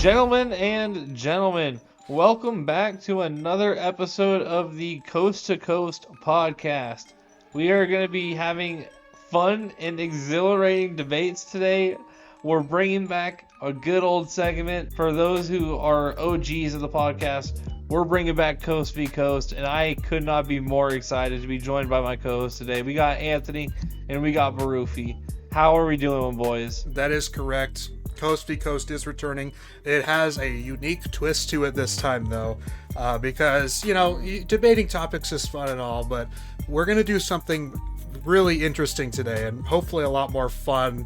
Gentlemen, welcome back to another episode of the Coast to Coast podcast. We are going to be having fun and exhilarating debates today. We're bringing back a good old segment for those who are OGs of the podcast. We're bringing back Coast v Coast, and I could not be more excited to be joined by my co-host today. We got Anthony and we got Barufi. How are we doing, boys? That is correct. Coast v Coast is returning. It has a unique twist to it this time, though, because, you know, debating topics is fun and all, but we're going to do something really interesting today and hopefully a lot more fun,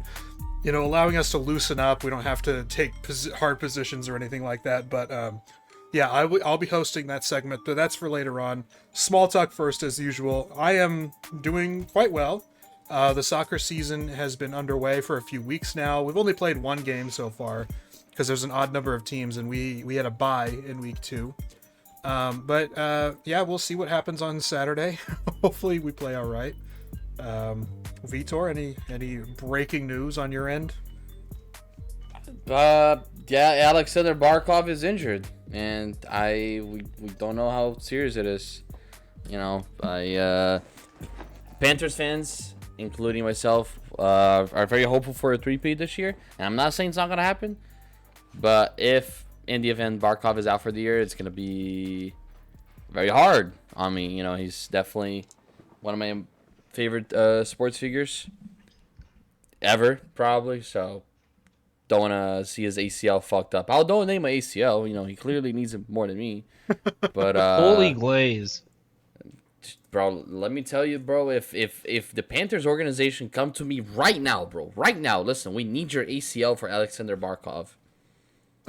you know, allowing us to loosen up. We don't have to take hard positions or anything like that, but yeah, I'll be hosting that segment, but that's for later on. Small talk first, as usual. I am doing quite well. The soccer season has been underway for a few weeks now. We've only played one game so far because there's an odd number of teams, and we had a bye in week 2. But yeah, we'll see what happens on Saturday. Hopefully we play all right. Vitor, any breaking news on your end? Yeah, Alexander Barkov is injured, and we don't know how serious it is. You know, Panthers fans, including myself, are very hopeful for a 3-peat this year. And I'm not saying it's not going to happen, but if in the event Barkov is out for the year, it's going to be very hard on me. You know, he's definitely one of my favorite sports figures ever, probably. So don't want to see his ACL fucked up. I'll donate my ACL. You know, he clearly needs it more than me. But Holy glaze. Bro, let me tell you, bro, if the Panthers organization come to me right now, bro, right now, listen, we need your ACL for Alexander Barkov.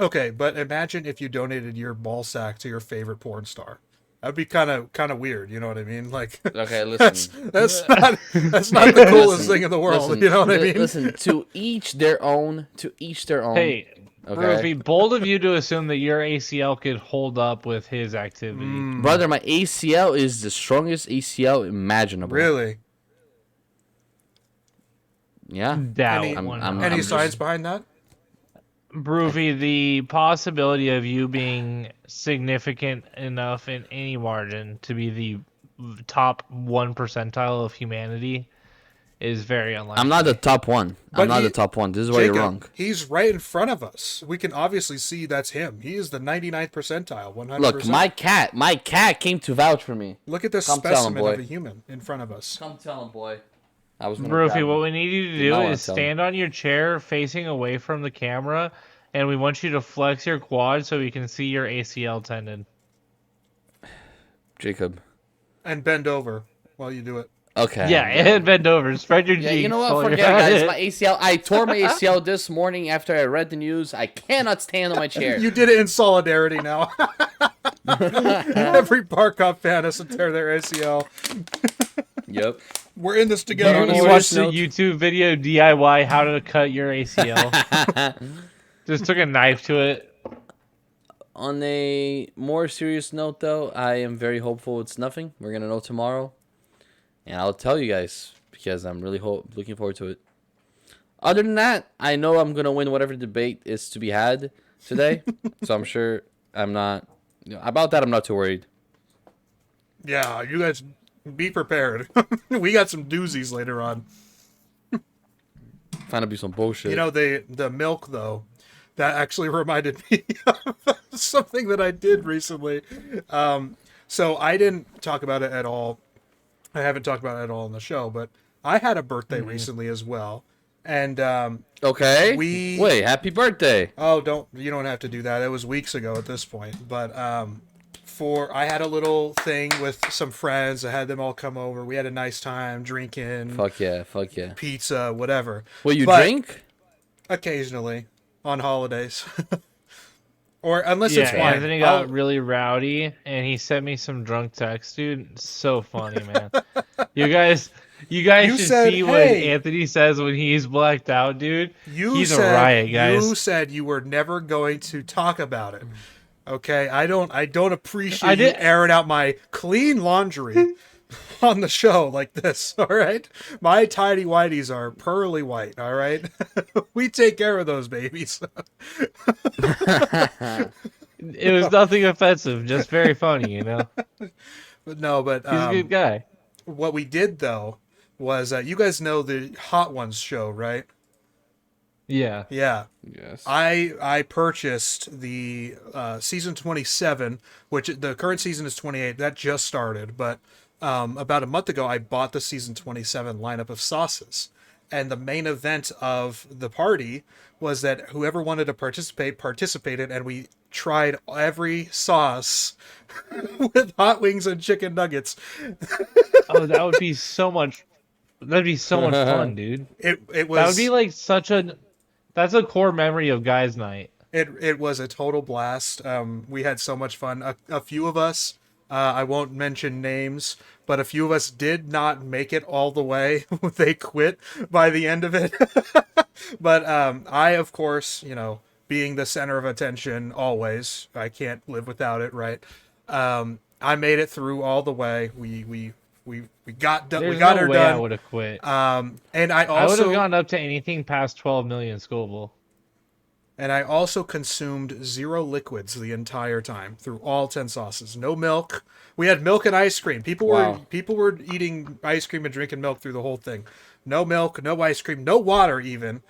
Okay, but imagine if you donated your ball sack to your favorite porn star. That'd be kind of weird, you know what I mean? Like, okay, listen, that's not the coolest thing in the world, you know what I mean? Listen, to each their own. Hey, okay. It would be bold of you to assume that your ACL could hold up with his activity. Brother, my ACL is the strongest ACL imaginable. Really? Yeah. Any science behind that? Broovy, the possibility of you being significant enough in any margin to be the top 1 percentile of humanity is very unlikely. I'm not the top one. I'm not the top one. This is why you're wrong. He's right in front of us. We can obviously see that's him. He is the 99th percentile, 100%. Look, my cat came to vouch for me. Look at this specimen of a human in front of us. Come tell him, boy. Broofy, what we need you to do is stand on your chair facing away from the camera, and we want you to flex your quad so we can see your ACL tendon. Jacob. And bend over while you do it. Okay. Yeah, and bend over. Spread your cheeks. You know what? Forget it, guys. My ACL. I tore my ACL this morning after I read the news. I cannot stand on my chair. You did it in solidarity now. Every Barkov fan has to tear their ACL. Yep. We're in this together. You watched the YouTube video DIY how to cut your ACL. Just took a knife to it. On a more serious note, though, I am very hopeful it's nothing. We're going to know tomorrow. And I'll tell you guys because I'm really looking forward to it. Other than that, I know I'm going to win whatever debate is to be had today. So I'm sure I'm not... about that, I'm not too worried. Yeah, you guys be prepared. We got some doozies later on. Trying to be some bullshit. You know, the milk, though, that actually reminded me of something that I did recently. So I didn't talk about it at all. I haven't talked about it at all on the show, but I had a birthday recently as well. And okay, wait, happy birthday. Oh, you don't have to do that. It was weeks ago at this point. But I had a little thing with some friends. I had them all come over. We had a nice time drinking. Fuck yeah. Pizza, whatever. Will you drink? Occasionally on holidays. Or unless it's wine. Anthony got really rowdy, and he sent me some drunk text, dude. It's so funny, man. You guys should see what Anthony says when he's blacked out, dude. He's a riot, guys. You said you were never going to talk about it. Okay, I don't appreciate you airing out my clean laundry on the show like this, all right? My tidy whities are pearly white, all right? We take care of those babies. It was nothing offensive, just very funny, you know. But no, but He's a good guy. what we did though was you guys know the Hot Ones show, right? Yeah. Yeah. Yes. I purchased the season 27, which the current season is 28. That just started, but about a month ago, I bought the season 27 lineup of sauces. And the main event of the party was that whoever wanted to participate participated, and we tried every sauce with hot wings and chicken nuggets. Oh, that would be so much. That'd be so much fun, dude. It was That would be like such a. That's a core memory of guys' night. it was a total blast. We had so much fun. A few of us, I won't mention names, but a few of us did not make it all the way. They quit by the end of it. But I, of course, being the center of attention always, I can't live without it, right? I made it through all the way. We got done. There's We got no her way I done. would have quit. And I I would also have gone up to anything past 12 million Scoville. And I also consumed 0 liquids the entire time through all 10 sauces. No milk. We had milk and ice cream. People were eating ice cream and drinking milk through the whole thing. No milk, no ice cream, no water even.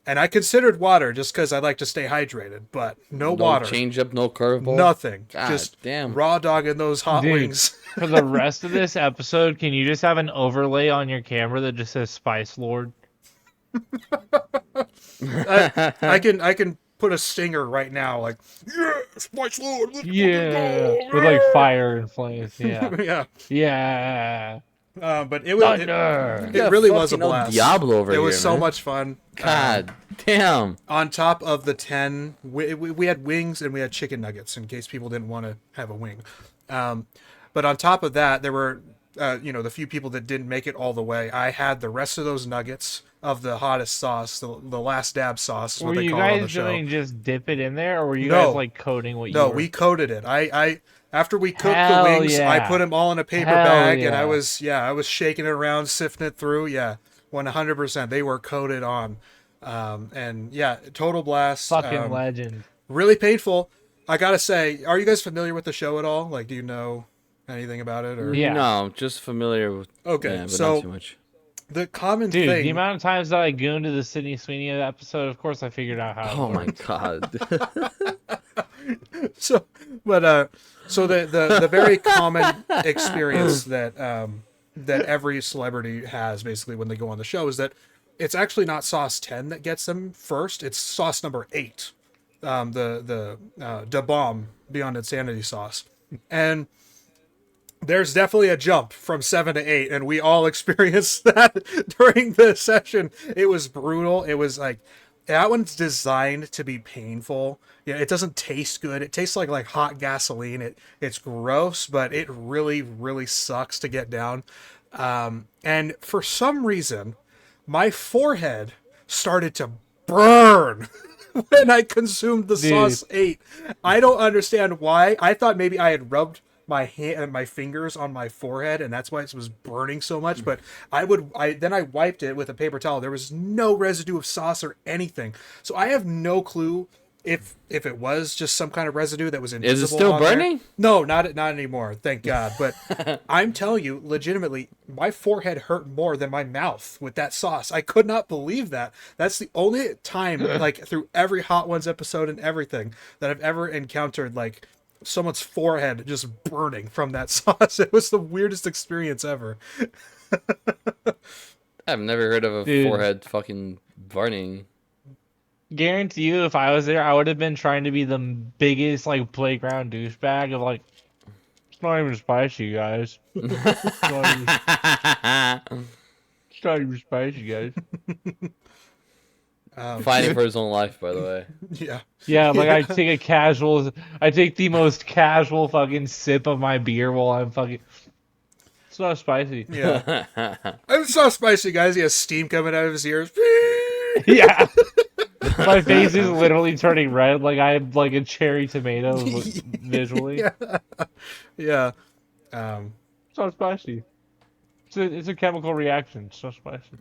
And I considered water just because I like to stay hydrated, but no water. No change up, no curveball. Nothing. God just damn. raw dogging those hot Dude, wings. For the rest of this episode, can you just have an overlay on your camera that just says Spice Lord? I can put a stinger right now, like, yeah, Spice Lord. Let's Yeah, go. with like fire and flames. Yeah, Yeah. yeah. But it was Thunder. it really was a Fucking blast. Diablo over it here, was so man. much fun. God damn. On top of the 10, we had wings and we had chicken nuggets in case people didn't want to have a wing. But on top of that, there were, the few people that didn't make it all the way. I had the rest of those nuggets of the hottest sauce, the last dab sauce is what Were they you call it on the guys show. doing just dip it in there, or were you No. guys like coating what you No, were? we coated it. I after we cooked Hell the wings, I yeah. put them all in a paper Hell bag, and yeah. I was shaking it around, sifting it through. Yeah, 100%. They were coated on, and yeah, total blast. Fucking legend. Really painful. I gotta say, are you guys familiar with the show at all? Like, do you know anything about it? Or Yeah. No, just familiar with. Okay, Yeah, but so not too much. the common Dude, thing. the amount of times that I gooned to the Sydney Sweeney episode, of course I figured out how. Oh my god. So, but so the very common experience that that every celebrity has basically when they go on the show is that it's actually not sauce 10 that gets them first. It's sauce number 8, the Da Bomb Beyond Insanity sauce, and there's definitely a jump from 7 to 8, and we all experienced that during the session. It was brutal. It was like, that one's designed to be painful. Yeah, it doesn't taste good. It tastes like hot gasoline. It's gross, but it really, really sucks to get down. And for some reason, my forehead started to burn when I consumed the sauce 8. I don't understand why. I thought maybe I had rubbed my hand and my fingers on my forehead, and that's why it was burning so much. But I wiped it with a paper towel. There was no residue of sauce or anything. So I have no clue if it was just some kind of residue that was invisible. Is it still on there. burning? No, not anymore. Thank God. But I'm telling you, legitimately, my forehead hurt more than my mouth with that sauce. I could not believe that. That's the only time, like through every Hot Ones episode and everything, that I've ever encountered like someone's forehead just burning from that sauce. It was the weirdest experience ever. I've never heard of a Dude. forehead fucking burning. Guarantee you, if I was there, I would have been trying to be the biggest like playground douchebag of like, it's not even spicy, guys. It's not even spicy, guys. Fighting for his own life, by the way. Yeah. Yeah, like I take the most casual fucking sip of my beer while I'm fucking. It's not spicy. Yeah. It's so spicy, guys. He has steam coming out of his ears. Yeah. My face is literally turning red, like I have like a cherry tomato visually. Yeah. It's not spicy. It's a chemical reaction. It's not spicy.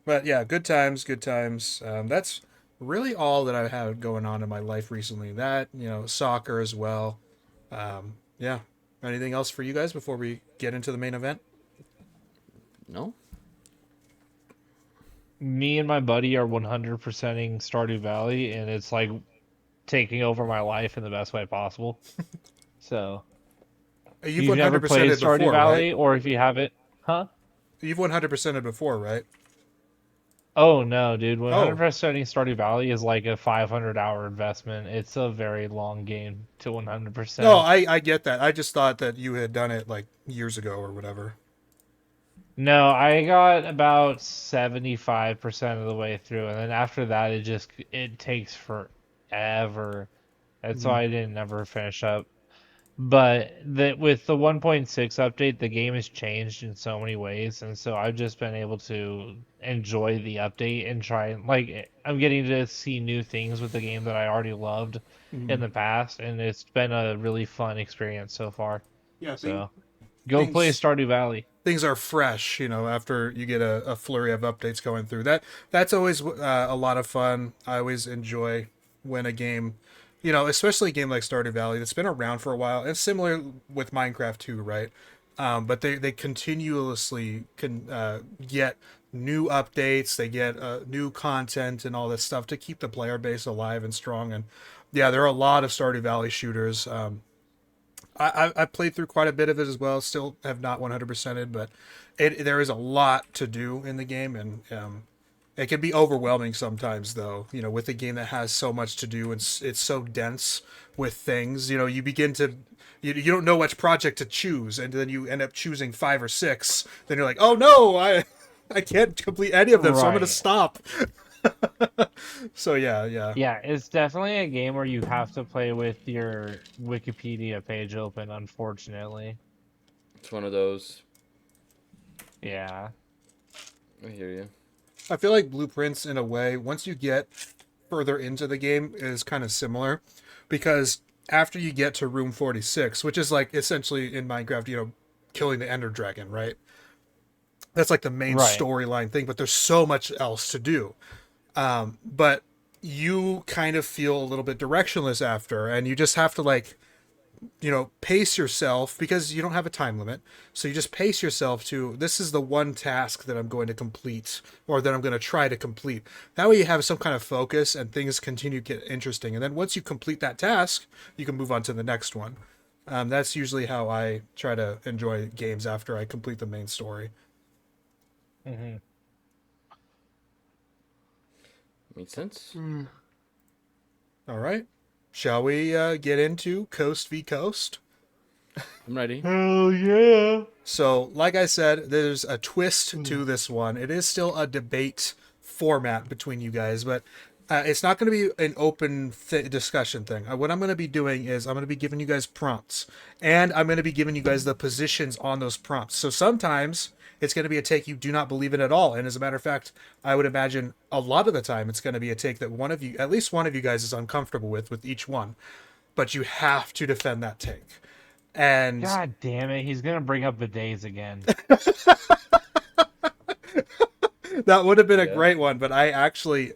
But yeah, good times, good times. That's really all that I've had going on in my life recently. That, soccer as well. Yeah. Anything else for you guys before we get into the main event? No. Me and my buddy are 100%ing Stardew Valley, and it's like taking over my life in the best way possible. So, if You've you've never played 100%ed Stardew before, right? Valley, or if you haven't, huh? You've 100%ed before, right? Oh no, dude! Oh, 100%ing Stardew Valley is like a 500-hour investment. It's a very long game to no, 100%. I get that. I just thought that you had done it like years ago or whatever. No, I got about 75% of the way through, and then after that, it takes forever. That's Mhm. why I didn't ever finish up. But with the 1.6 update, the game has changed in so many ways, and so I've just been able to enjoy the update and try and like I'm getting to see new things with the game that I already loved in Mhm. the past, and it's been a really fun experience so far. Yeah, So go play things Stardew Valley. things are fresh, after you get a flurry of updates going through. That's always a lot of fun. I always enjoy when a game, especially a game like Stardew Valley that's been around for a while, and similar with Minecraft too, right? But they continuously can get new updates, they get new content and all this stuff to keep the player base alive and strong. And yeah, there are a lot of Stardew Valley shooters. I played through quite a bit of it as well. Still have not 100%ed, but there is a lot to do in the game, and it can be overwhelming sometimes. Though, with a game that has so much to do and it's so dense with things, you begin to you don't know which project to choose, and then you end up choosing 5 or 6. Then you're like, oh no, I can't complete any of them, so I'm gonna Right. stop. So yeah. Yeah, it's definitely a game where you have to play with your Wikipedia page open, unfortunately. It's one of those. Yeah. I hear you. I feel like Blueprints, in a way, once you get further into the game, is kind of similar, because after you get to room 46, which is like essentially in Minecraft, killing the Ender Dragon, right? That's like the main Right. storyline thing, but there's so much else to do. But you kind of feel a little bit directionless after, and you just have to like pace yourself because you don't have a time limit. So you just pace yourself to, this is the one task that I'm going to complete, or that I'm going to try to complete. That way you have some kind of focus and things continue to get interesting. And then once you complete that task, you can move on to the next one. That's usually how I try to enjoy games after I complete the main story. Hmm. Makes sense. All right. Shall we get into Coast v Coast? I'm ready. Hell yeah. So, like I said, there's a twist to this one. It is still a debate format between you guys, but it's not going to be an open discussion thing. What I'm going to be doing is I'm going to be giving you guys prompts, and I'm going to be giving you guys the positions on those prompts. So sometimes it's going to be a take you do not believe in at all, and as a matter of fact, I would imagine a lot of the time it's going to be a take that one of you, at least one of you guys, is uncomfortable with each one, but you have to defend that take. And God damn it, he's gonna bring up bidets again. that would have been a Yeah. great one, but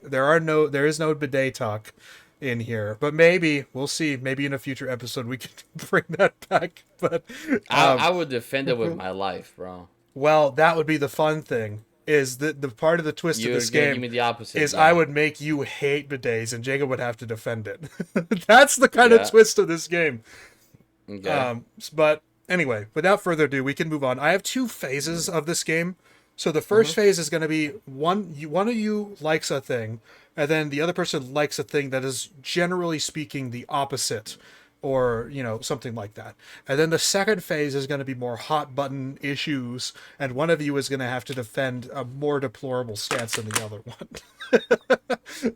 there is no bidet talk in here. But maybe we'll see. Maybe in a future episode we can bring that back. But I would defend it with my life, bro. well, that would be the fun thing. Is the part of the twist of You're this gonna give game me the opposite. is Yeah. I would make you hate bidets and Jacob would have to defend it. That's the kind of Yeah. twist of this game. Okay. But anyway, without further ado, we can move on. I have 2 phases of this game. So the first phase is going to be one of you likes a thing, and then the other person likes a thing that is generally speaking the opposite, or something like that. And then the second phase is going to be more hot button issues, and one of you is going to have to defend a more deplorable stance than the other one.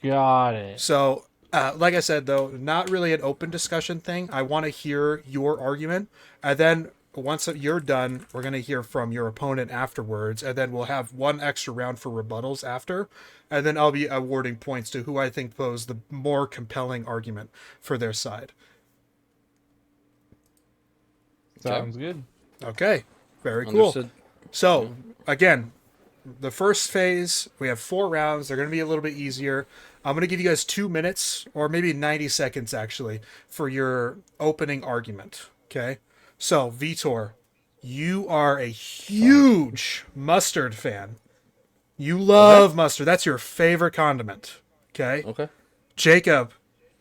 Got it. So, like I said, though, not really an open discussion thing. I want to hear your argument, and then once you're done, we're going to hear from your opponent afterwards, and then we'll have one extra round for rebuttals after, and then I'll be awarding points to who I think posed the more compelling argument for their side. Sounds good. Okay, very cool. Understood. So, again, the first phase, we have 4 rounds. They're going to be a little bit easier. I'm going to give you guys 2 minutes, or maybe 90 seconds, actually, for your opening argument. Okay? So, Vitor, you are a huge mustard fan. You love mustard. That's your favorite condiment. Okay? Okay. Jacob,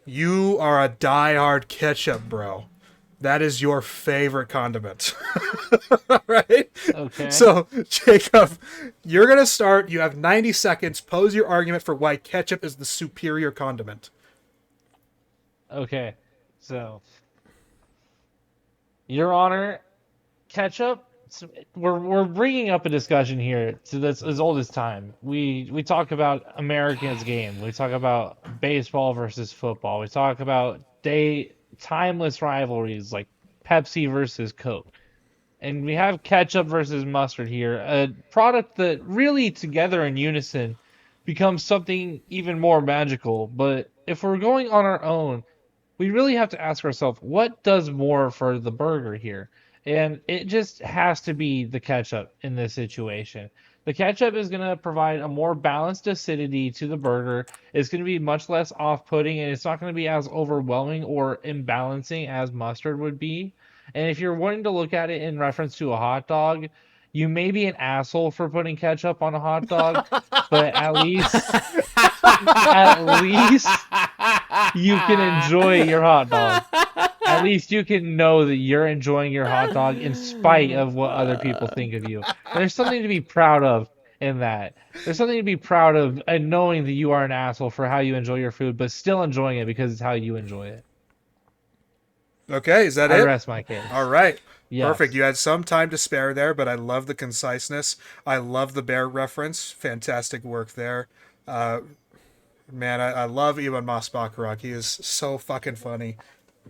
you are a diehard ketchup bro. That is your favorite condiment. Right? Okay. So, Jacob, you're going to start. You have 90 seconds. Pose your argument for why ketchup is the superior condiment. Okay. So, Your Honor, ketchup. We're bringing up a discussion here that's as old as time. We talk about America's game. We talk about baseball versus football. We talk about timeless rivalries like Pepsi versus Coke. And we have ketchup versus mustard here, a product that really together in unison becomes something even more magical. But if we're going on our own, we really have to ask ourselves, what does more for the burger here? And it just has to be the ketchup in this situation. The ketchup is going to provide a more balanced acidity to the burger. It's going to be much less off-putting, and it's not going to be as overwhelming or imbalancing as mustard would be. And if you're wanting to look at it in reference to a hot dog, you may be an asshole for putting ketchup on a hot dog, but at least you can enjoy your hot dog. At least you can know that you're enjoying your hot dog in spite of what other people think of you. There's something to be proud of in that. There's something to be proud of and knowing that you are an asshole for how you enjoy your food, but still enjoying it because it's how you enjoy it. Okay, is that I it? rest my case. All right. Yes. Perfect. You had some time to spare there, but I love the conciseness. I love the bear reference. Fantastic work there. Man, I love Ewan Moss-Bacharach. He is so fucking funny.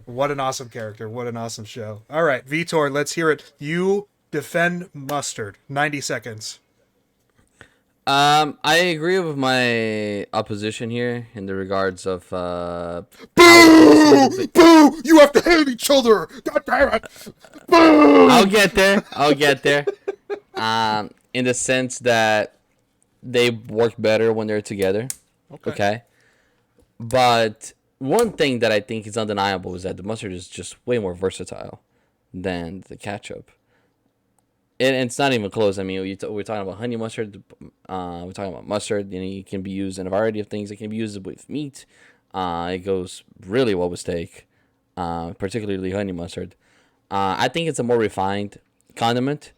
What an awesome character. What an awesome show. All right, Vitor, let's hear it. You defend mustard. 90 seconds. I agree with my opposition here in the regards of Boo! Boo! You have to hate each other! God damn it! Boo! I'll get there. In the sense that they work better when they're together. Okay. But one thing that I think is undeniable is that the mustard is just way more versatile than the ketchup. And it's not even close. I mean, we're talking about honey mustard. We're talking about mustard. It can be used in a variety of things. It can be used with meat. It goes really well with steak, particularly honey mustard. I think it's a more refined condiment,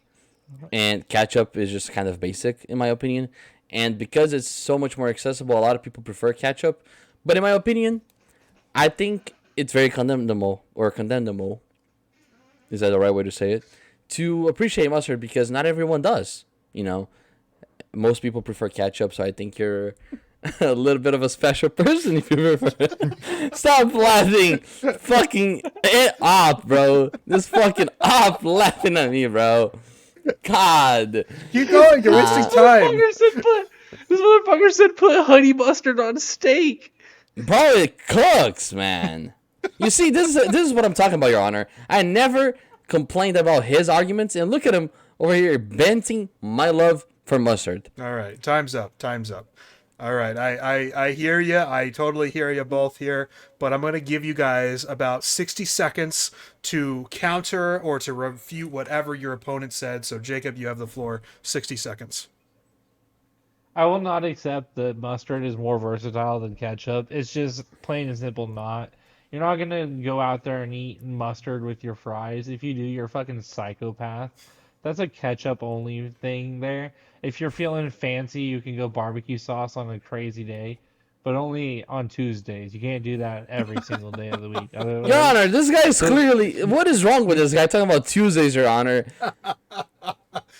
and ketchup is just kind of basic, in my opinion. And because it's so much more accessible, a lot of people prefer ketchup. But in my opinion, I think it's very condemnable. Is that the right way to say it? To appreciate mustard, because not everyone does. Most people prefer ketchup, so I think you're a little bit of a special person if you prefer. Stop laughing, fucking it off, bro. This fucking off laughing at me, bro. God. Keep going. You're wasting time. This motherfucker said put honey mustard on steak. Bro, it cooks, man. You see, this is what I'm talking about, Your Honor. I never complained about his arguments, and look at him over here venting my love for mustard. All right, time's up. All right, I hear you. I totally hear you both here, but I'm going to give you guys about 60 seconds to counter or to refute whatever your opponent said. So, Jacob, you have the floor. 60 seconds. I will not accept that mustard is more versatile than ketchup. It's just plain and simple not. You're not going to go out there and eat mustard with your fries. If you do, you're a fucking psychopath. That's a ketchup-only thing there. If you're feeling fancy, you can go barbecue sauce on a crazy day, but only on Tuesdays. You can't do that every single day of the week. Your Honor, this guy's clearly... What is wrong with this guy talking about Tuesdays, Your Honor?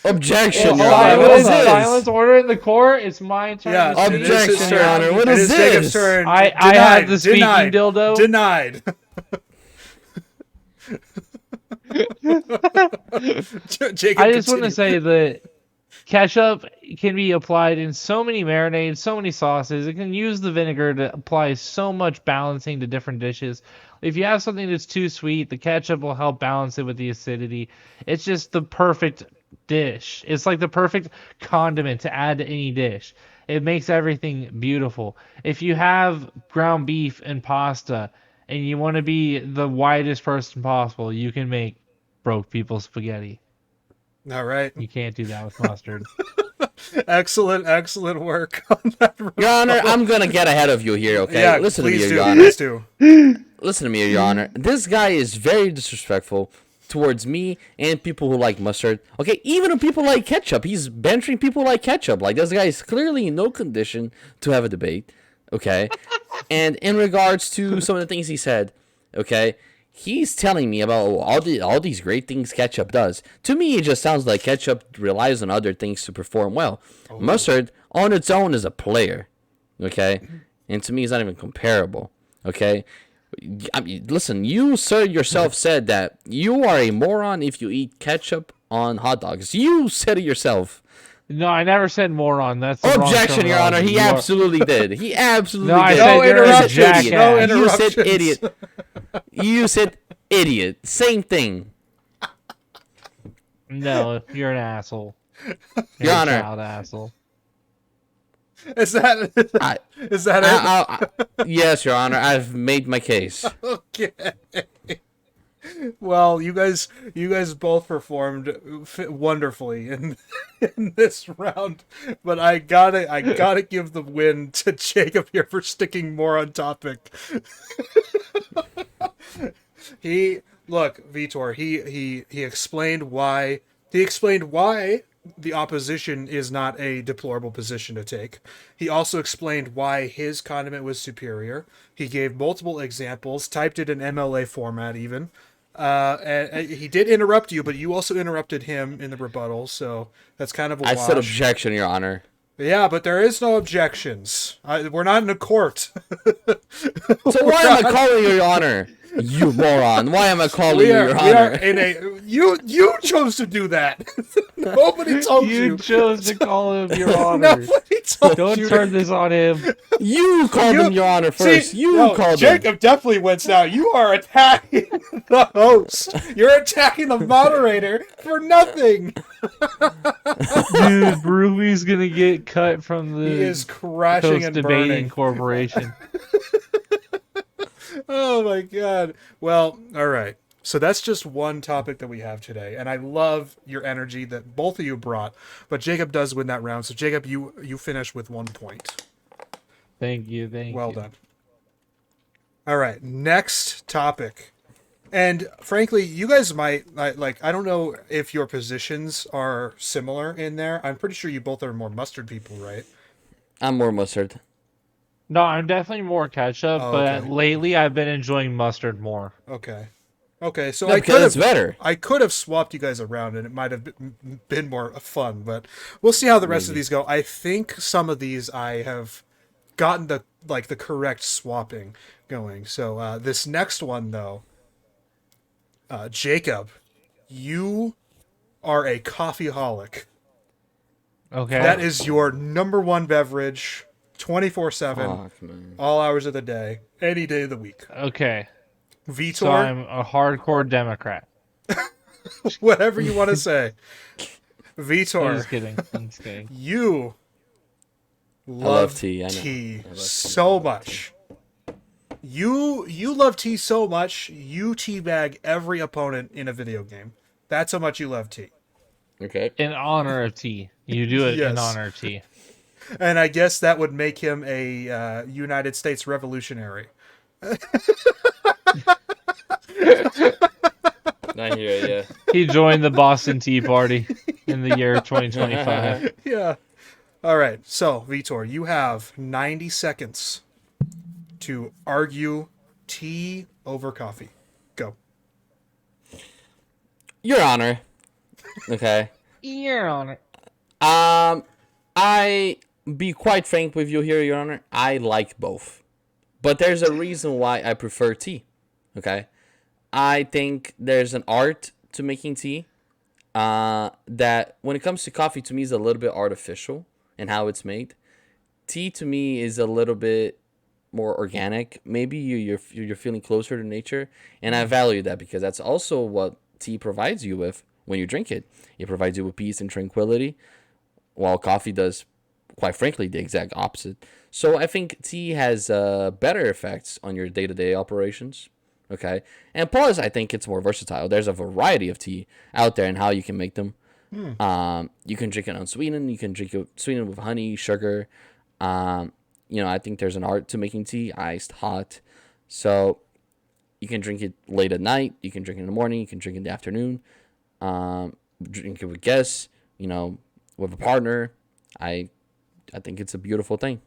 Objection, Your Honor. What is this? Silence order in the court. It's my turn. Yeah, objection, Your Honor. What is this? Jacob's turn. I had the speaking dildo. Denied. Jacob, I just want to say that Ketchup can be applied in so many marinades, so many sauces. It can use the vinegar to apply so much balancing to different dishes. If you have something that's too sweet, the ketchup will help balance it with the acidity. It's just the perfect dish. It's like the perfect condiment to add to any dish. It makes everything beautiful. If you have ground beef and pasta and you want to be the widest person possible, you can make broke people spaghetti. All right. You can't do that with mustard. Excellent work on that. Your Honor, I'm gonna get ahead of you here, okay? Yeah, Listen to me, please do. Your Honor. Please do. Listen to me, Your Honor. This guy is very disrespectful towards me and people who like mustard. Okay, even if people like ketchup, he's bantering people like ketchup. Like, this guy is clearly in no condition to have a debate, okay? And in regards to some of the things he said, okay, he's telling me about all these great things ketchup does. To me, it just sounds like ketchup relies on other things to perform well. Oh. Mustard, on its own, is a player, okay? And to me, it's not even comparable, okay? I mean, listen, you, sir, yourself said that you are a moron if you eat ketchup on hot dogs. You said it yourself. No, I never said moron. That's the objection, Your Honor. He absolutely did. He absolutely did. No interruptions. No interruptions. You said idiot. You said idiot. Same thing. No, you're an asshole. You're Your Honor. A child asshole. Is that it? Yes, Your Honor. I've made my case. Okay. Well, you guys both performed wonderfully in this round, but I gotta give the win to Jacob here for sticking more on topic. Vitor, he explained why the opposition is not a deplorable position to take. He also explained why his condiment was superior. He gave multiple examples, typed it in MLA format even. And he did interrupt you, but you also interrupted him in the rebuttal, so that's kind of a wash. I said objection, Your Honor. Yeah, but there is no objections. We're not in a court. So why am I calling you Your Honor? You moron. Why am I calling you Your Honor? You chose to do that. Nobody told you. You chose to call him Your Honor. Nobody told Don't you. Don't turn this on him. You called him Your Honor first. See, Jacob definitely wins now. You are attacking the host. You're attacking the moderator for nothing. Dude, Ruby's gonna get cut from the He is crashing Coast and Debating burning. Corporation. Oh my god. Well, all right. So that's just one topic that we have today, and I love your energy that both of you brought. But Jacob does win that round. So Jacob, you finish with 1 point. Thank you. Well done. All right, next topic. And frankly, you guys might I don't know if your positions are similar in there. I'm pretty sure you both are more mustard people, right? I'm more mustard. No, I'm definitely more ketchup, but lately I've been enjoying mustard more. Okay, so no, it's better. I could have swapped you guys around, and it might have been more fun. But we'll see how the rest of these go. I think some of these I have gotten the correct swapping going. So this next one though, Jacob, you are a coffeeholic. Okay, that is your number one beverage, 24/7, all hours of the day, any day of the week. Okay. Vitor, so I'm a hardcore Democrat. Whatever you want to say. Vitor, I'm just kidding. You love tea. Tea so much. You love tea so much, you teabag every opponent in a video game. That's how much you love tea. Okay. In honor of tea. You do it in honor of tea. And I guess that would make him a United States revolutionary. Not here, yeah. He joined the Boston Tea Party in the year 2025. Yeah. All right. So, Vitor, you have 90 seconds to argue tea over coffee. Go. Your Honor. Okay. Your Honor. I be quite frank with you here, Your Honor. I like both. But there's a reason why I prefer tea. Okay? I think there's an art to making tea. that when it comes to coffee, to me, is a little bit artificial in how it's made. Tea to me is a little bit more organic. Maybe you're feeling closer to nature, and I value that because that's also what tea provides you with when you drink it. It provides you with peace and tranquility, while coffee does, quite frankly, the exact opposite. So I think tea has better effects on your day-to-day operations. Okay, and plus I think it's more versatile. There's a variety of tea out there and how you can make them. You can drink it unsweetened. You can drink it sweetened with honey, sugar. I think there's an art to making tea, iced, hot. So you can drink it late at night. You can drink it in the morning. You can drink it in the afternoon. Drink it with guests. With a partner. I think it's a beautiful thing.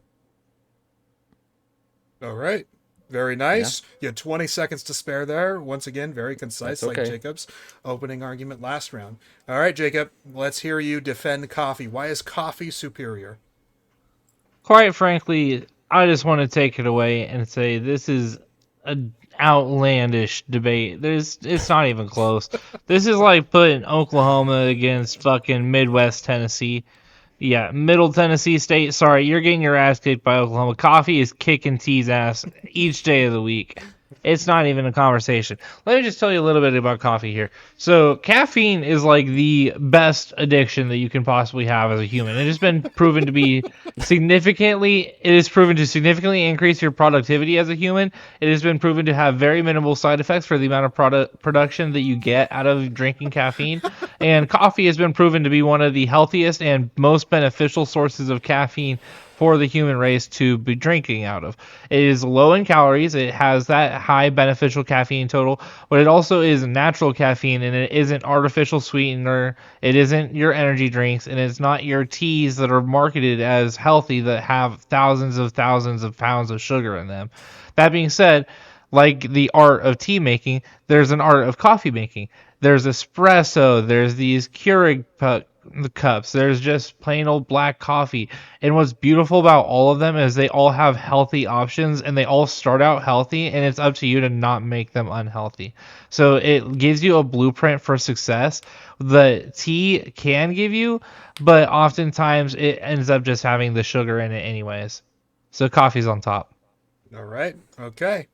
All right. Very nice. Yeah. You had 20 seconds to spare there. Once again, very concise, okay. like Jacob's opening argument last round. All right, Jacob, let's hear you defend coffee. Why is coffee superior? Quite frankly, I just want to take it away and say this is an outlandish debate. It's not even close. This is like putting Oklahoma against fucking Midwest Tennessee. Yeah, Middle Tennessee State. Sorry, you're getting your ass kicked by Oklahoma. Coffee is kicking T's ass each day of the week. It's not even a conversation. Let me just tell you a little bit about coffee here. So, caffeine is like the best addiction that you can possibly have as a human. It has been proven to be significantly increase your productivity as a human. It has been proven to have very minimal side effects for the amount of production that you get out of drinking caffeine. And coffee has been proven to be one of the healthiest and most beneficial sources of caffeine for the human race to be drinking out of. It is low in calories. It has that high beneficial caffeine total, but it also is natural caffeine, and it isn't artificial sweetener. It isn't your energy drinks, and it's not your teas that are marketed as healthy that have thousands of pounds of sugar in them. That being said, like the art of tea making, there's an art of coffee making. There's espresso, there's these Keurig cups, there's just plain old black coffee. And what's beautiful about all of them is they all have healthy options, and they all start out healthy, and it's up to you to not make them unhealthy. So it gives you a blueprint for success the tea can give you, but oftentimes it ends up just having the sugar in it anyways. So coffee's on top. All right. Okay.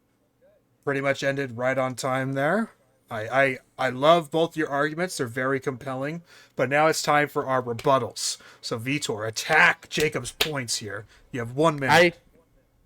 Pretty much ended right on time there. I love both your arguments. They're very compelling. But now it's time for our rebuttals. So, Vitor, attack Jacob's points here. You have 1 minute.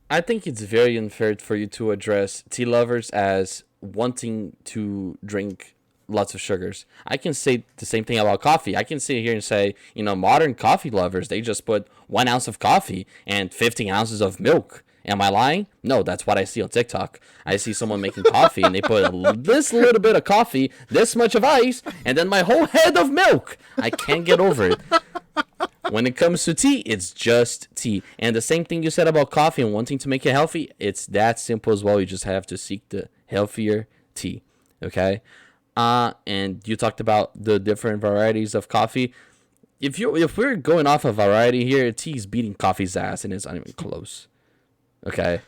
I think it's very unfair for you to address tea lovers as wanting to drink lots of sugars. I can say the same thing about coffee. I can sit here and say, modern coffee lovers, they just put 1 ounce of coffee and 15 ounces of milk. Am I lying? No, that's what I see on TikTok. I see someone making coffee, and they put this little bit of coffee, this much of ice, and then my whole head of milk. I can't get over it. When it comes to tea, it's just tea. And the same thing you said about coffee and wanting to make it healthy, it's that simple as well. You just have to seek the healthier tea, okay? And you talked about the different varieties of coffee. If we're going off a variety here, tea's beating coffee's ass, and it's not even close. Okay.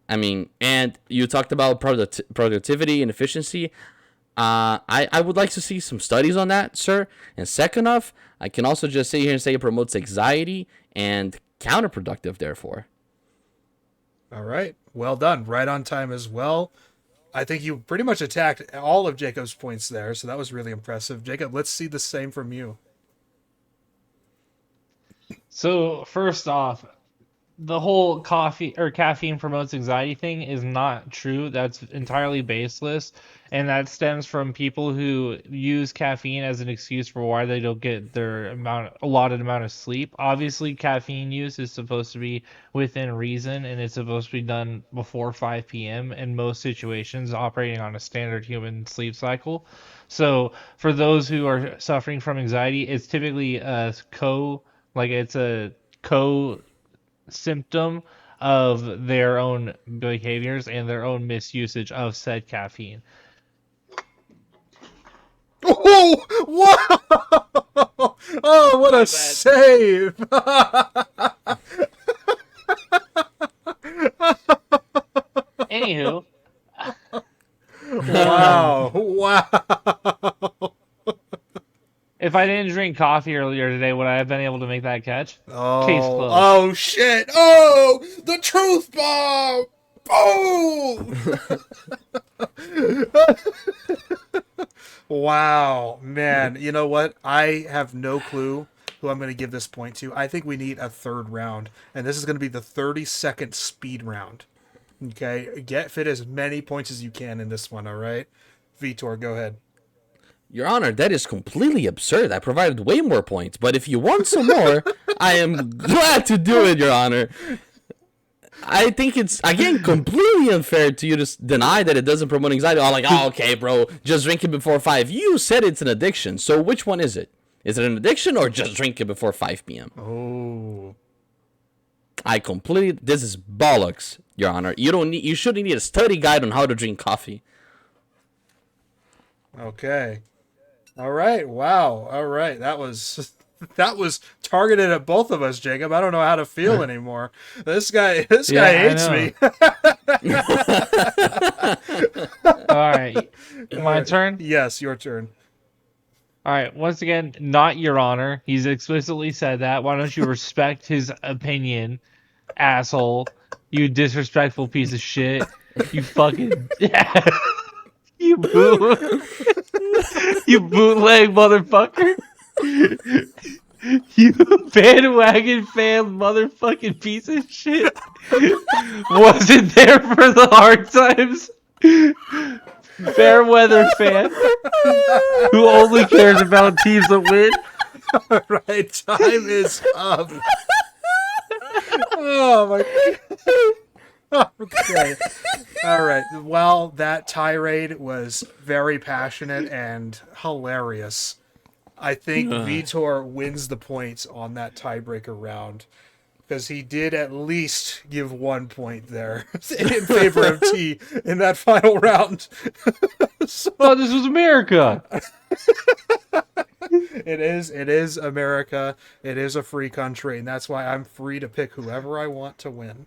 I mean, and you talked about productivity and efficiency. I would like to see some studies on that, sir. And second off, I can also just sit here and say it promotes anxiety and counterproductive, therefore. All right. Well done. Right on time as well. I think you pretty much attacked all of Jacob's points there, so that was really impressive. Jacob, let's see the same from you. So, first off, the whole coffee or caffeine promotes anxiety thing is not true. That's entirely baseless, and that stems from people who use caffeine as an excuse for why they don't get their allotted amount of sleep. Obviously, caffeine use is supposed to be within reason, and it's supposed to be done before 5 p.m. in most situations, operating on a standard human sleep cycle. So, for those who are suffering from anxiety, it's typically it's a co symptom of their own behaviors and their own misusage of said caffeine. Oh, wow! Oh, what a save! Anywho. Wow. If I didn't drink coffee earlier today, would I have been able to make that catch? Case Oh, closed. oh shit! Oh, the truth bomb! Boom! Wow, man. You know what? I have no clue who I'm going to give this point to. I think we need a third round, and this is going to be the 30-second speed round. Okay, fit as many points as you can in this one. All right, Vitor, go ahead. Your Honor, that is completely absurd. I provided way more points, but if you want some more, I am glad to do it, Your Honor. I think it's, again, completely unfair to you to deny that it doesn't promote anxiety. I'm like, oh, okay, bro, just drink it before 5. You said it's an addiction, so which one is it? Is it an addiction or just drink it before 5 p.m.? Oh. This is bollocks, Your Honor. You shouldn't need a study guide on how to drink coffee. Okay. All right. Wow. All right. That was targeted at both of us, Jacob. I don't know how to feel anymore. This guy hates me. All right. My turn? Yes, your turn. All right. Once again, not Your Honor. He's explicitly said that. Why don't you respect his opinion, asshole? You disrespectful piece of shit. You fucking... You bootleg motherfucker. You bandwagon fan motherfucking piece of shit. Wasn't there for the hard times. Fair weather fan who only cares about teams that win. All right, time is up. Oh my God. Okay. All right. Well, that tirade was very passionate and hilarious. I think Vitor wins the points on that tiebreaker round because he did at least give 1 point there in favor of T in that final round. So, I thought this was America. It is America. It is a free country, and that's why I'm free to pick whoever I want to win.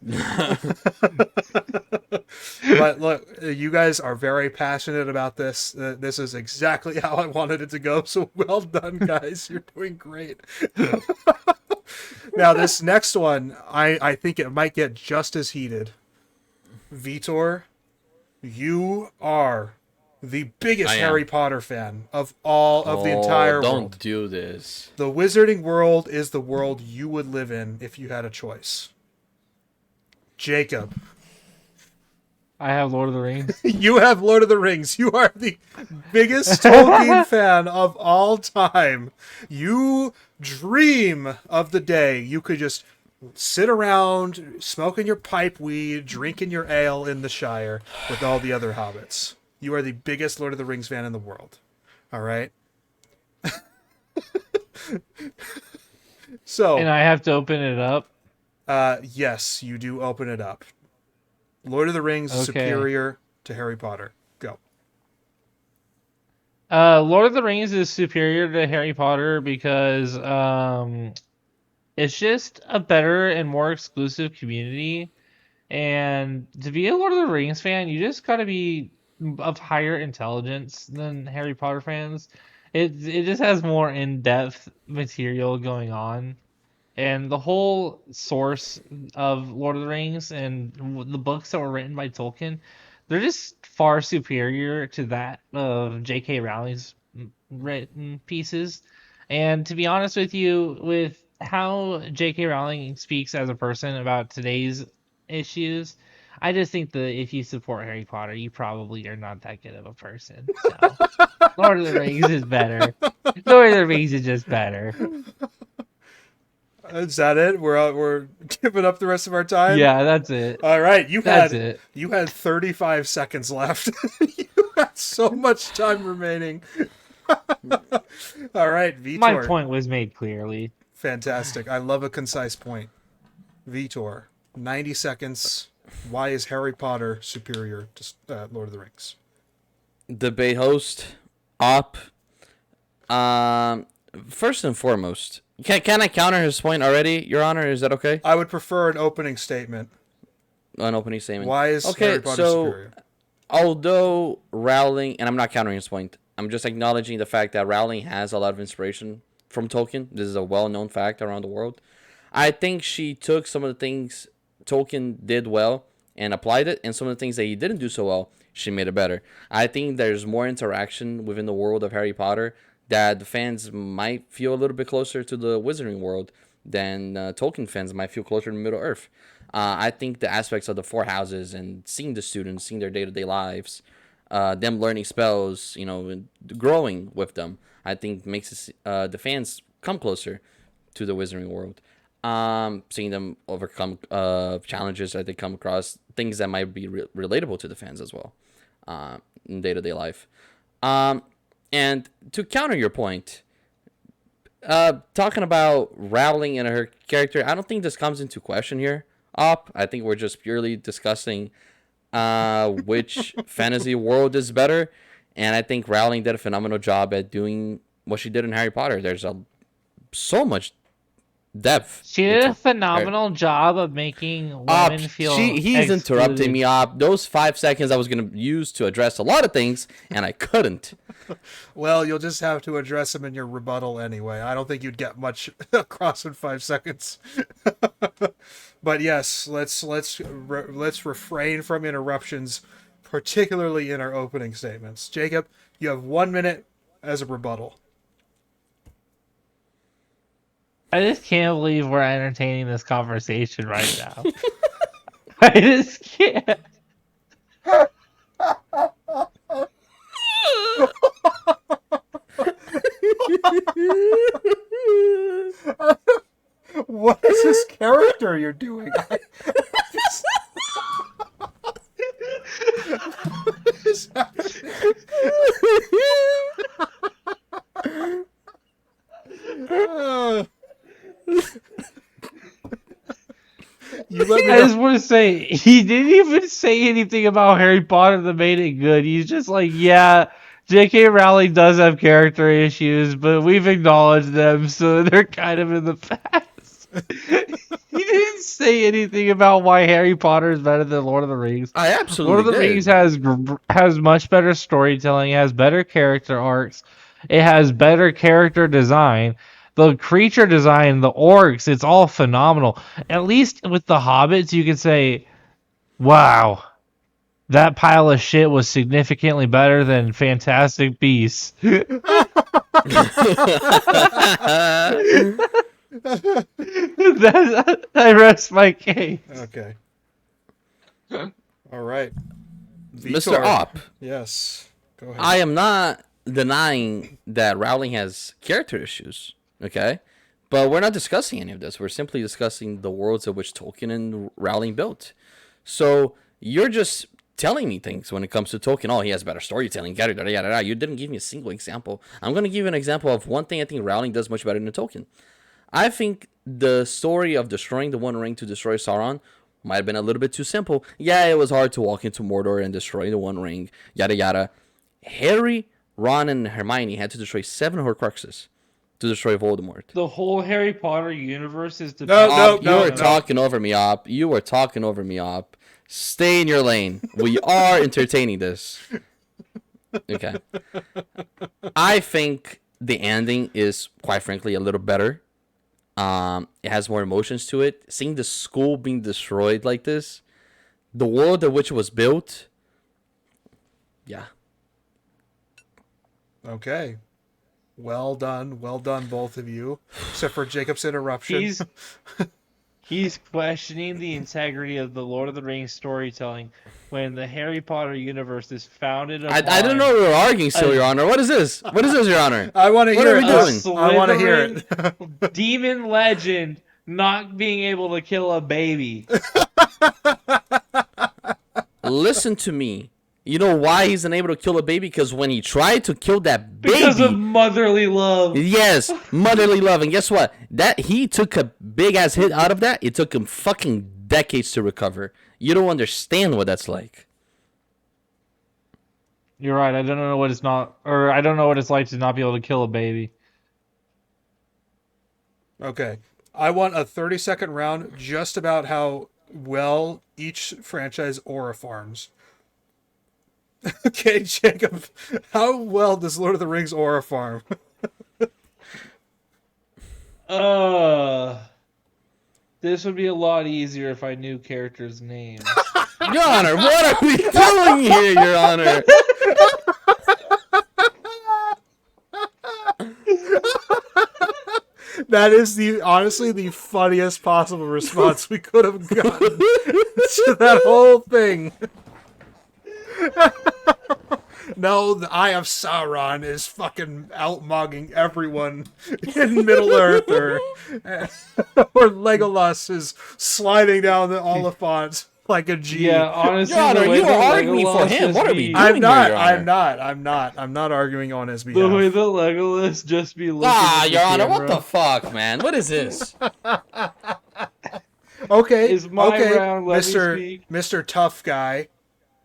But look, you guys are very passionate about this. This is exactly how I wanted it to go, so well done, guys. You're doing great. Now, this next one, I think it might get just as heated. Vitor, you are the biggest Harry Potter fan of all of the entire world. Don't do this. The wizarding world is the world you would live in if you had a choice. Jacob. I have Lord of the Rings. You have Lord of the Rings. You are the biggest Tolkien fan of all time. You dream of the day you could just sit around, smoking your pipe weed, drinking your ale in the Shire with all the other hobbits. You are the biggest Lord of the Rings fan in the world. All right? So, and I have to open it up? Yes, you do open it up. Lord of the Rings is superior to Harry Potter. Go. Lord of the Rings is superior to Harry Potter because it's just a better and more exclusive community. And to be a Lord of the Rings fan, you just gotta be of higher intelligence than Harry Potter fans. It just has more in-depth material going on. And the whole source of Lord of the Rings and the books that were written by Tolkien, they're just far superior to that of J.K. Rowling's written pieces. And to be honest with you, with how J.K. Rowling speaks as a person about today's issues, I just think that if you support Harry Potter, you probably are not that good of a person. So, Lord of the Rings is better. Lord of the Rings is just better. Is that it? We're giving up the rest of our time? Yeah, that's it. All right, you had 35 seconds left. You had so much time remaining. All right, Vitor. My point was made clearly. Fantastic. I love a concise point. Vitor, 90 seconds. Why is Harry Potter superior to Lord of the Rings? Debate host, op. First and foremost, can I counter his point already, Your Honor? Is that okay? I would prefer an opening statement. An opening statement. Why is Harry Potter superior? Although Rowling, and I'm not countering his point, I'm just acknowledging the fact that Rowling has a lot of inspiration from Tolkien. This is a well-known fact around the world. I think she took some of the things Tolkien did well and applied it, and some of the things that he didn't do so well, she made it better. I think there's more interaction within the world of Harry Potter that the fans might feel a little bit closer to the Wizarding world than Tolkien fans might feel closer to Middle Earth. I think the aspects of the four houses and seeing the students, seeing their day-to-day lives, them learning spells, and growing with them, I think makes the fans come closer to the Wizarding world. Seeing them overcome challenges that they come across, things that might be relatable to the fans as well in day-to-day life. And to counter your point, talking about Rowling and her character, I don't think this comes into question here. I think we're just purely discussing which fantasy world is better, and I think Rowling did a phenomenal job at doing what she did in Harry Potter. There's so much depth. She did a phenomenal job of making women feel he's interrupting me. Those 5 seconds I was going to use to address a lot of things, and I couldn't. Well, you'll just have to address them in your rebuttal anyway. I don't think you'd get much across in 5 seconds. But yes, let's refrain from interruptions, particularly in our opening statements. Jacob, you have 1 minute as a rebuttal. I just can't believe we're entertaining this conversation right now. I just can't. What is this character you're doing? I just want to say, he didn't even say anything about Harry Potter that made it good. He's just like, yeah, J.K. Rowling does have character issues, but we've acknowledged them, so they're kind of in the past. He didn't say anything about why Harry Potter is better than Lord of the Rings. I absolutely Lord of the Rings has much better storytelling, it has better character arcs, it has better character design. The creature design, the orcs, it's all phenomenal. At least with the hobbits, you can say, wow, that pile of shit was significantly better than Fantastic Beasts. I rest my case. Okay. All right. Mr. Opp. Yes. Go ahead. I am not denying that Rowling has character issues, okay? But we're not discussing any of this. We're simply discussing the worlds of which Tolkien and Rowling built. So you're just telling me things when it comes to Tolkien. Oh, he has better storytelling. Yada, yada, yada, yada. You didn't give me a single example. I'm going to give you an example of one thing I think Rowling does much better than Tolkien. I think the story of destroying the One Ring to destroy Sauron might have been a little bit too simple. Yeah, it was hard to walk into Mordor and destroy the One Ring. Yada, yada. Harry, Ron, and Hermione had to destroy 7 Horcruxes to destroy Voldemort. The whole Harry Potter universe is... You were talking over me, Op. You were talking over me, Op. Stay in your lane. We are entertaining this. Okay. I think the ending is, quite frankly, a little better. It has more emotions to it. Seeing the school being destroyed like this, the world in which it was built, yeah. Okay. Well done, both of you. Except for Jacob's interruption. He's questioning the integrity of the Lord of the Rings storytelling when the Harry Potter universe is founded upon... I don't know we were arguing still, Your Honor. What is this? What is this, Your Honor? I want to hear it. I want to hear it. Demon legend not being able to kill a baby. Listen to me. You know why he's unable to kill a baby? Because when he tried to kill that baby... Because of motherly love. Yes, motherly love. And guess what? That he took a big-ass hit out of that. It took him fucking decades to recover. You don't understand what that's like. You're right. I don't know what it's not... Or I don't know what it's like to not be able to kill a baby. Okay. I want a 30-second round just about how well each franchise aura farms. Okay, Jacob, how well does Lord of the Rings aura farm? Uh, this would be a lot easier if I knew characters' names. Your Honor, what are we doing here, Your Honor? That is honestly the funniest possible response we could have gotten to that whole thing. No, the Eye of Sauron is fucking outmugging everyone in Middle Earth, or Legolas is sliding down the Oliphant like a G. Yeah, honestly, Your Honor, the way you are that arguing for Legolas him. just What are we be- doing? I'm not. Your Honor. I'm not arguing on his The way behalf. that Legolas just be looking Ah, at the Your Honor, what camera the fuck, man? What is this? Okay, is my okay, round. Let me speak. Mr. Tough Guy.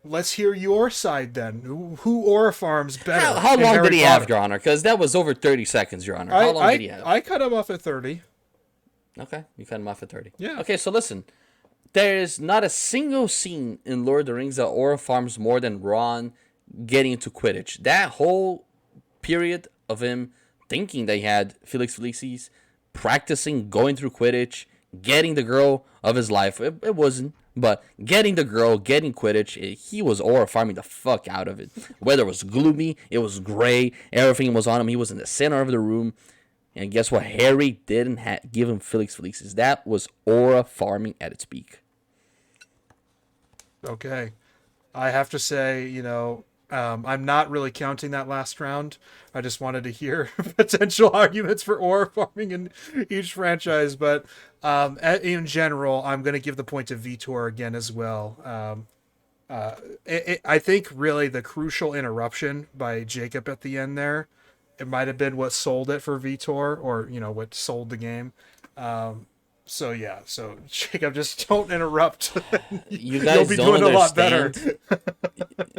Let's hear your side then. Who aura farms better? How in long Harry did he Potter? have, Your Honor? Because that was over 30 seconds, Your Honor. How long did he have? I cut him off at 30. Okay, you cut him off at 30. Yeah. Okay, so listen. There is not a single scene in Lord of the Rings that aura farms more than Ron getting into Quidditch. That whole period of him thinking they had Felix Felicis, practicing, going through Quidditch, getting the girl of his life. It wasn't, but getting the girl, getting Quidditch, he was aura farming the fuck out of it. Whether it was gloomy, it was gray, everything was on him. He was in the center of the room. And guess what? Harry didn't give him Felix Felicis. That was aura farming at its peak. Okay. I have to say, I'm not really counting that last round. I just wanted to hear potential arguments for aura farming in each franchise. But in general, I'm going to give the point to Vitor again as well. I think really the crucial interruption by Jacob at the end there, it might have been what sold it for Vitor, or, what sold the game. So Jacob, just don't interrupt. You guys You'll be don't doing a lot better. understand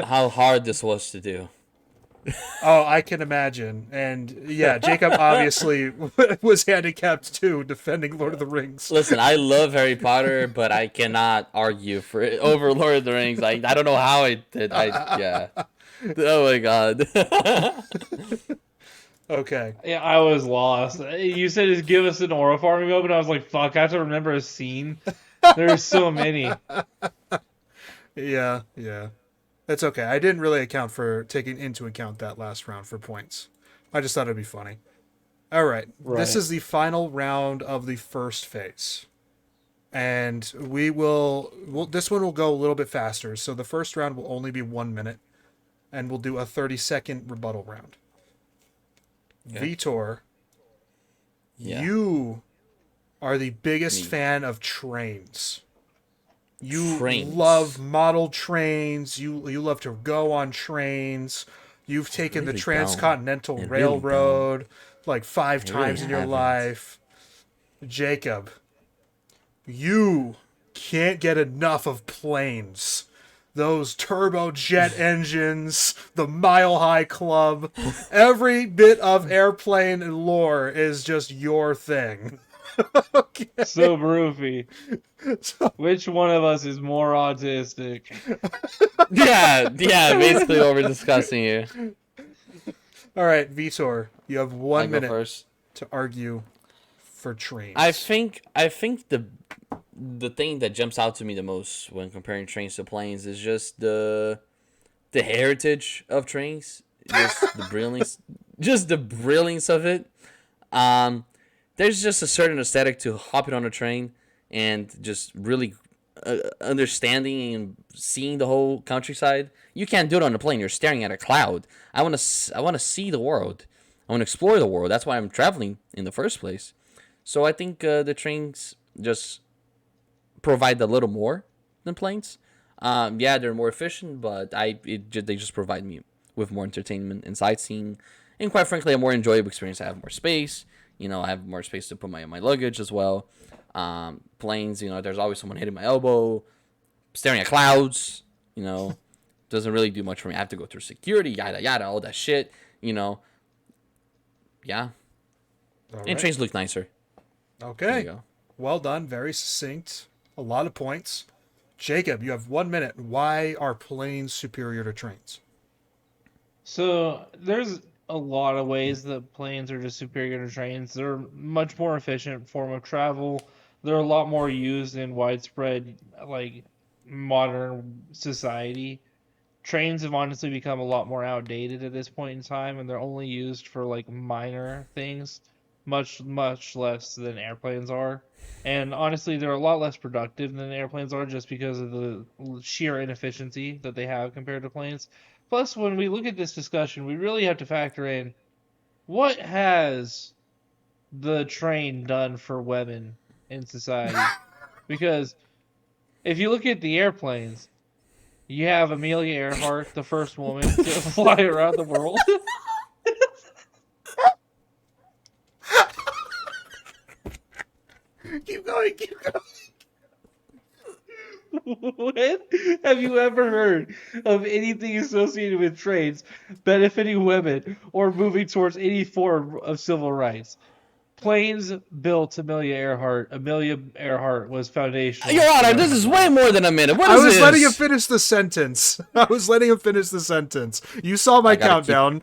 how hard this was to do. Oh, I can imagine. And yeah, Jacob obviously was handicapped too, defending Lord of the Rings. Listen, I love Harry Potter, but I cannot argue for it over Lord of the Rings. I don't know how I did. Yeah. Oh my god. Okay. Yeah, I was lost. You said just give us an aura farming moment. I was like, fuck, I have to remember a scene. There's so many. Yeah. That's okay. I didn't really account for taking into account that last round for points. I just thought it'd be funny. All right. This is the final round of the first phase. And this one will go a little bit faster. So the first round will only be 1 minute. And we'll do a 30-second rebuttal round. Okay. Vitor, Yeah. you are the biggest fan of trains. You love model trains. You love to go on trains. You've taken the Transcontinental Railroad like 5 times in your life. Jacob, you can't get enough of planes. Those turbojet engines, the Mile High Club, every bit of airplane and lore is just your thing. Okay. So Broofy. Which one of us is more autistic? Yeah, basically what we're discussing here. All right, Vitor, you have 1 minute first to argue for trains. I think the thing that jumps out to me the most when comparing trains to planes is just the heritage of trains, just the brilliance of it. There's just a certain aesthetic to hopping on a train and just really understanding and seeing the whole countryside. You can't do it on a plane. You're staring at a cloud. I want to see the world. I want to explore the world. That's why I'm traveling in the first place. So I think the trains just provide a little more than planes. Yeah, they're more efficient, but they just provide me with more entertainment and sightseeing, and quite frankly, a more enjoyable experience. I have more space. I have more space to put my luggage as well. Planes, there's always someone hitting my elbow, staring at clouds. Doesn't really do much for me. I have to go through security, yada yada, all that shit. Yeah. All And right. trains look nicer. Okay. There you go. Well done. Very succinct. A lot of points. Jacob, you have 1 minute. Why are planes superior to trains? So there's a lot of ways that planes are just superior to trains. They're much more efficient form of travel. They're a lot more used in widespread like modern society. Trains have honestly become a lot more outdated at this point in time, and they're only used for like minor things, much less than airplanes are. And honestly, they're a lot less productive than airplanes are just because of the sheer inefficiency that they have compared to planes. Plus, when we look at this discussion, we really have to factor in what has the train done for women in society? Because if you look at the airplanes, you have Amelia Earhart, the first woman to fly around the world. Keep going, keep going. When have you ever heard of anything associated with trains benefiting women or moving towards any form of civil rights? Planes built Amelia Earhart. Amelia Earhart was foundational. Your to Honor, that this is movement. way more than a minute. What I is was this? letting him finish the sentence. You saw my I gotta countdown.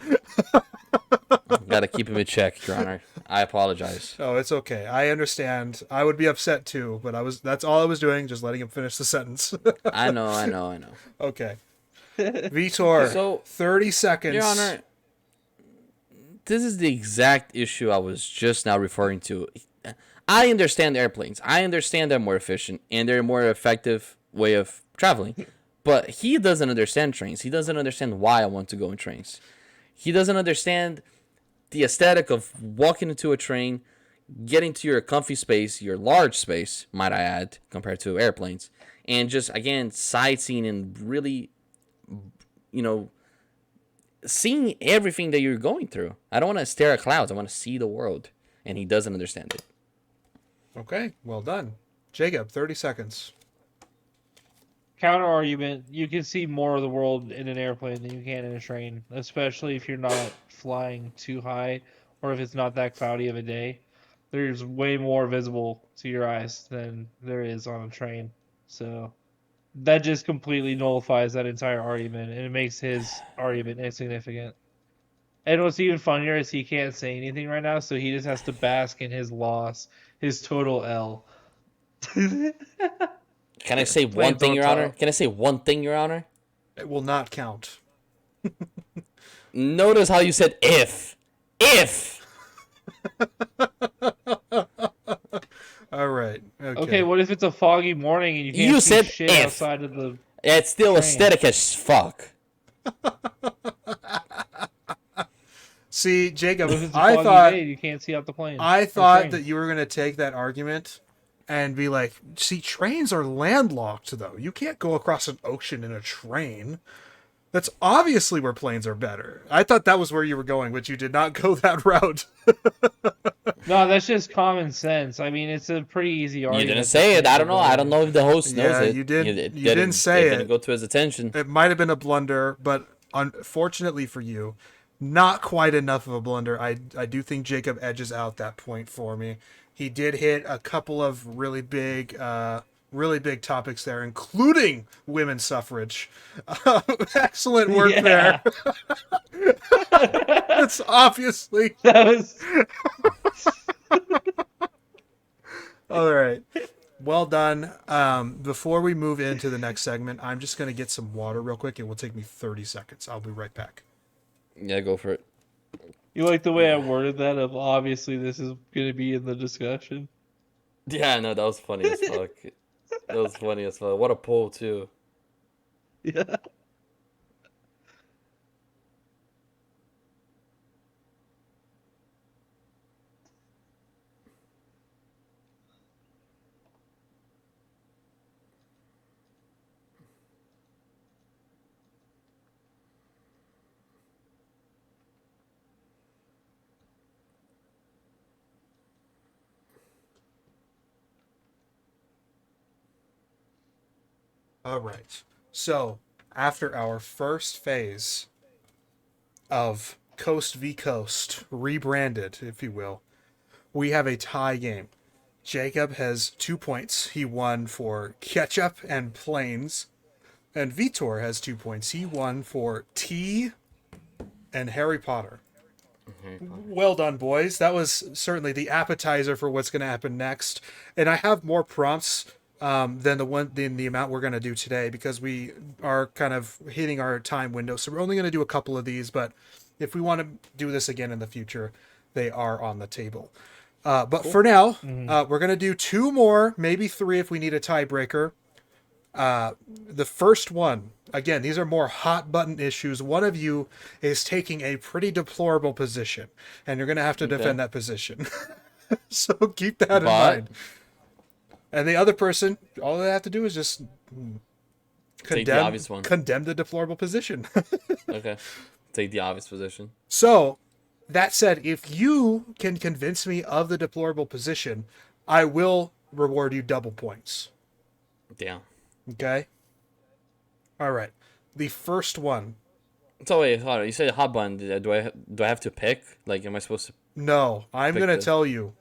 Gotta keep him in check, Your Honor. I apologize. Oh, it's okay. I understand. I would be upset too, but that's all I was doing, just letting him finish the sentence. I know. Okay. Vitor, So, 30 seconds. Your Honor, this is the exact issue I was just now referring to. I understand airplanes. I understand they're more efficient and they're a more effective way of traveling. But he doesn't understand trains. He doesn't understand why I want to go in trains. He doesn't understand the aesthetic of walking into a train, getting to your comfy space, your large space, might I add, compared to airplanes, and just, again, sightseeing and really, seeing everything that you're going through. I don't want to stare at clouds. I want to see the world. And he doesn't understand it. Okay, well done. Jacob, 30 seconds. Counter argument: you can see more of the world in an airplane than you can in a train, especially if you're not flying too high or if it's not that cloudy of a day. There's way more visible to your eyes than there is on a train. So that just completely nullifies that entire argument, and it makes his argument insignificant. And what's even funnier is he can't say anything right now, so he just has to bask in his loss, his total L. Can I say one Planes thing, on Your Honor? top. Can I say one thing, Your Honor? It will not count. Notice how you said if. If! All right. Okay, what if it's a foggy morning and you can't You see said shit if. outside of the It's still Train. aesthetic as fuck. See, Jacob, What if it's a I foggy thought day and you can't see out the plane? I or thought train? that you were going to take that argument and be like, see, trains are landlocked, though. You can't go across an ocean in a train. That's obviously where planes are better. I thought that was where you were going, but you did not go that route. No, that's just common sense. I mean, it's a pretty easy You argument. didn't to say it. say I don't know. I don't know if the host knows Yeah, it. you did- It you didn't say it. it. Didn't go to his attention. It might have been a blunder, but unfortunately for you, not quite enough of a blunder. I do think Jacob edges out that point for me. He did hit a couple of really big topics there, including women's suffrage. Excellent work Yeah. there. That's obviously That was all right. Well done. Before we move into the next segment, I'm just going to get some water real quick. It will take me 30 seconds. I'll be right back. Yeah, go for it. you like the way I worded that. Of obviously this is going to be in the discussion. Yeah, no, that was funny as fuck. That was funny as fuck. What a poll, too. Yeah. All right. So, after our first phase of Coast v Coast, rebranded, if you will, we have a tie game. Jacob has 2 points. He won for ketchup and planes. And Vitor has 2 points. He won for tea and Harry Potter. Well done, boys. That was certainly the appetizer for what's going to happen next. And I have more prompts than the amount we're going to do today because we are kind of hitting our time window. So we're only going to do a couple of these, but if we want to do this again in the future, they are on the table. But cool. For now, we're going to do 2 more, maybe 3 if we need a tiebreaker. The first one, again, these are more hot button issues. One of you is taking a pretty deplorable position, and you're going to have to defend that position. So keep that in mind. And the other person, all they have to do is just take the obvious one. Condemn the deplorable position. Okay. Take the obvious position. So, that said, if you can convince me of the deplorable position, I will reward you double points. Damn. Okay? Alright. The first one. So wait, hold on. You said hot button. Do I have to pick? Like, am I supposed to? No, I'm going to tell you.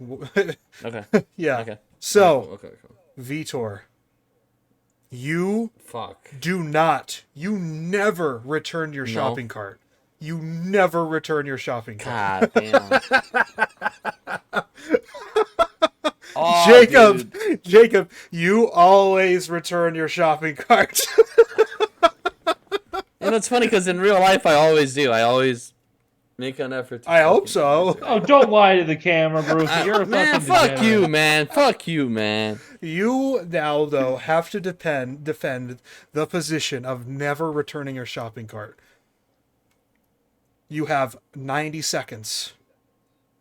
Okay. Yeah. Okay. So, okay. Vitor, you Fuck. You never return your shopping cart. You never return your shopping cart. God damn. Oh, dude. Jacob, you always return your shopping cart. And it's funny because in real life I always do. I always make an effort. I hope so. Oh, don't lie to the camera, Bruce. You're a man. fucking Fuck degenerate. you, man. Fuck you, man. You now, though, have to defend the position of never returning your shopping cart. You have 90 seconds.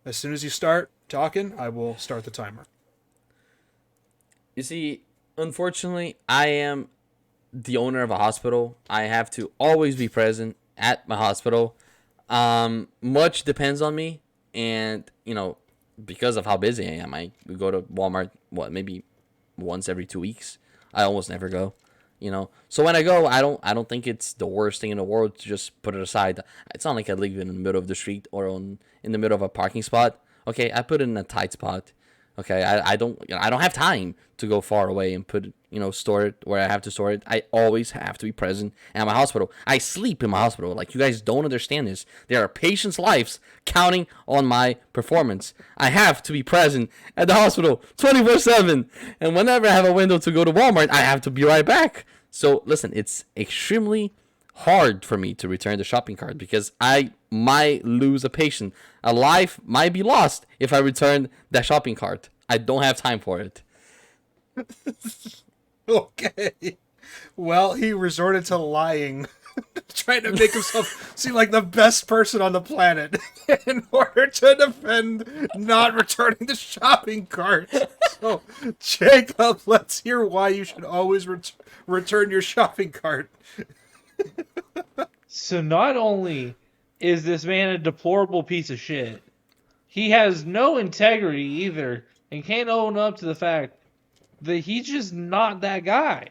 As soon as you start talking, I will start the timer. You see, unfortunately, I am the owner of a hospital. I have to always be present at my hospital. Much depends on me, and because of how busy I am, I go to Walmart maybe once every 2 weeks. I almost never go. So when I go, I don't think it's the worst thing in the world to just put it aside. It's not like I leave it in the middle of the street or in the middle of a parking spot. Okay, I put it in a tight spot. Okay, I don't have time to go far away and store it where I have to store it. I always have to be present at my hospital. I sleep in my hospital. Like, you guys don't understand this. There are patients' lives counting on my performance. I have to be present at the hospital 24/7. And whenever I have a window to go to Walmart, I have to be right back. So listen, it's extremely hard for me to return the shopping cart because I might lose a patient. A life might be lost if I return that shopping cart. I don't have time for it. Okay. Well, he resorted to lying, trying to make himself seem like the best person on the planet in order to defend not returning the shopping cart. So, Jacob, let's hear why you should always return your shopping cart. So not only is this man a deplorable piece of shit, he has no integrity either and can't own up to the fact that he's just not that guy.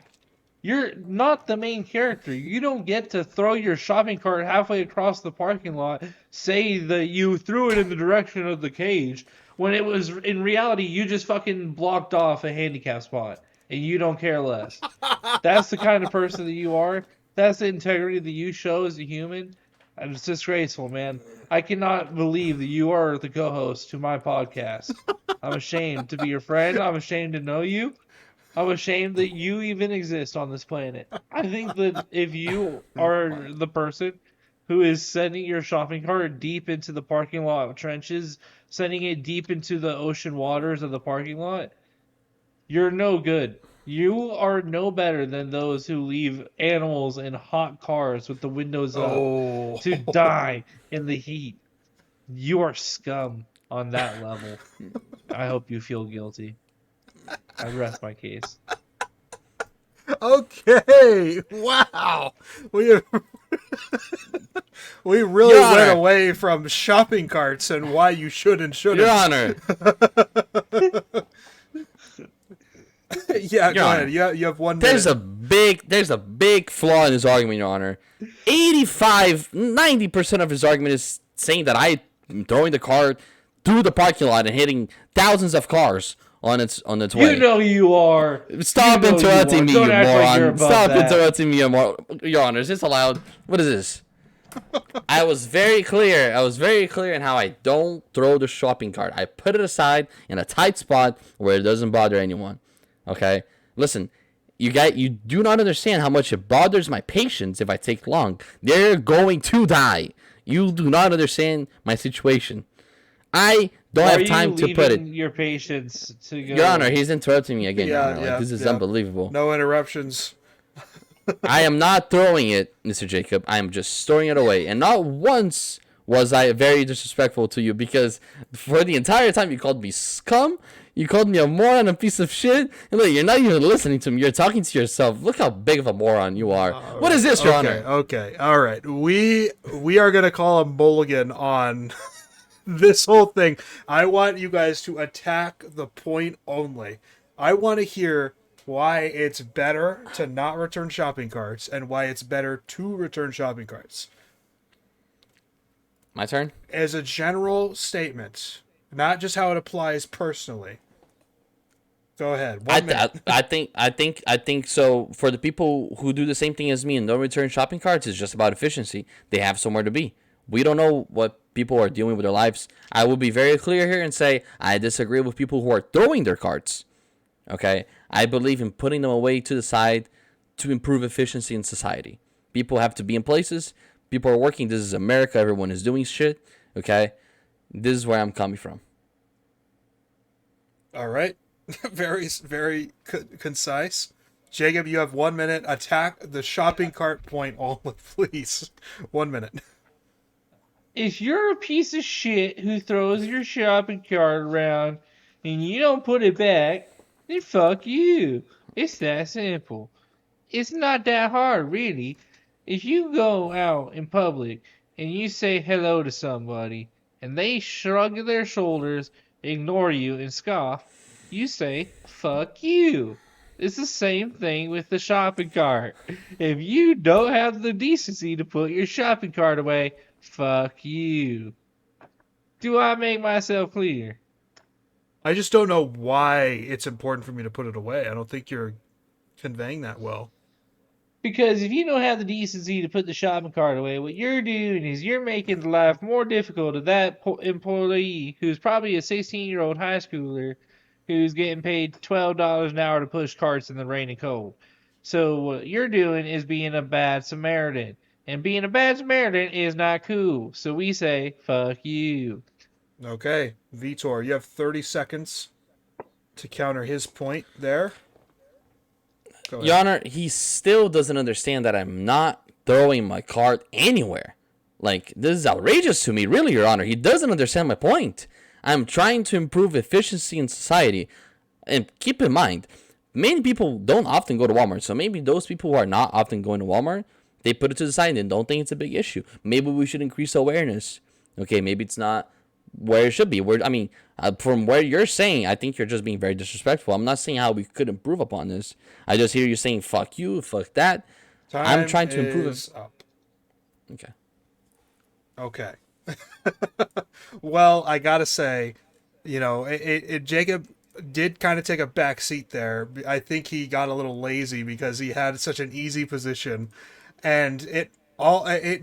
You're not the main character. You don't get to throw your shopping cart halfway across the parking lot, say that you threw it in the direction of the cage, when it was, in reality, you just fucking blocked off a handicap spot, and you don't care less. That's the kind of person that you are. That's the integrity that you show as a human. And it's disgraceful, man. I cannot believe that you are the co-host to my podcast. I'm ashamed to be your friend. I'm ashamed to know you. I'm ashamed that you even exist on this planet. I think that if you are the person who is sending your shopping cart deep into the parking lot trenches, sending it deep into the ocean waters of the parking lot, you're no good. You are no better than those who leave animals in hot cars with the windows up to die in the heat. You are scum on that level. I hope you feel guilty. I rest my case. Okay. Wow. We really Your went Honor. away from shopping carts and why you should and shouldn't. Your Honor. Yeah, go Your ahead. Honor. You have 1 minute. There's a big flaw in his argument, Your Honor. 90% of his argument is saying that I'm throwing the cart through the parking lot and hitting thousands of cars on its way. You know you are. Stop You know interrupting me, Don't you act like you're moron. above Stop that. interrupting me, you moron. Your Honor, is this allowed? What is this? I was very clear. I was very clear in how I don't throw the shopping cart. I put it aside in a tight spot where it doesn't bother anyone. Okay? Listen, you do not understand how much it bothers my patients if I take long. They're going to die. You do not understand my situation. I don't have time to put it. Your patients to go. Your Honor, he's interrupting me again. Yeah, Your Honor. yeah, This is yeah. unbelievable. No interruptions. I am not throwing it, Mr. Jacob. I am just storing it away. And not once was I very disrespectful to you, because for the entire time you called me scum, you called me a moron, a piece of shit. And look, you're not even listening to me. You're talking to yourself. Look how big of a moron you are. What is this, Your Honor? Okay, all right. We are gonna call a mulligan on this whole thing. I want you guys to attack the point only. I want to hear why it's better to not return shopping carts and why it's better to return shopping carts. My turn? As a general statement, not just how it applies personally. Go ahead. I think so. For the people who do the same thing as me and don't return shopping carts, it's just about efficiency. They have somewhere to be. We don't know what people are doing with their lives. I will be very clear here and say I disagree with people who are throwing their carts. Okay? I believe in putting them away to the side to improve efficiency in society. People have to be in places. People are working. This is America. Everyone is doing shit. Okay? This is where I'm coming from. All right. Very, very concise. Jacob, you have 1 minute. Attack the shopping cart point only, please. 1 minute. If you're a piece of shit who throws your shopping cart around and you don't put it back, then fuck you. It's that simple. It's not that hard, really. If you go out in public and you say hello to somebody and they shrug their shoulders, ignore you, and scoff, you say, fuck you. It's the same thing with the shopping cart. If you don't have the decency to put your shopping cart away, fuck you. Do I make myself clear? I just don't know why it's important for me to put it away. I don't think you're conveying that well. Because if you don't have the decency to put the shopping cart away, what you're doing is you're making life more difficult of that employee who's probably a 16-year-old high schooler who's getting paid $12 an hour to push carts in the rain and cold. So what you're doing is being a bad Samaritan. And being a bad Samaritan is not cool. So we say, fuck you. Okay. Vitor, you have 30 seconds to counter his point there. Your Honor, he still doesn't understand that I'm not throwing my cart anywhere. Like, this is outrageous to me, really, Your Honor. He doesn't understand my point. I'm trying to improve efficiency in society. And keep in mind, many people don't often go to Walmart. So maybe those people who are not often going to Walmart, they put it to the side and don't think it's a big issue. Maybe we should increase awareness. Okay, maybe it's not where it should be. From where you're saying, I think you're just being very disrespectful. I'm not saying how we could improve upon this. I just hear you saying, fuck you, fuck that. I'm trying to improve it. Up. Okay. Okay. Well, I gotta say, Jacob did kind of take a back seat there. I think he got a little lazy because he had such an easy position, and it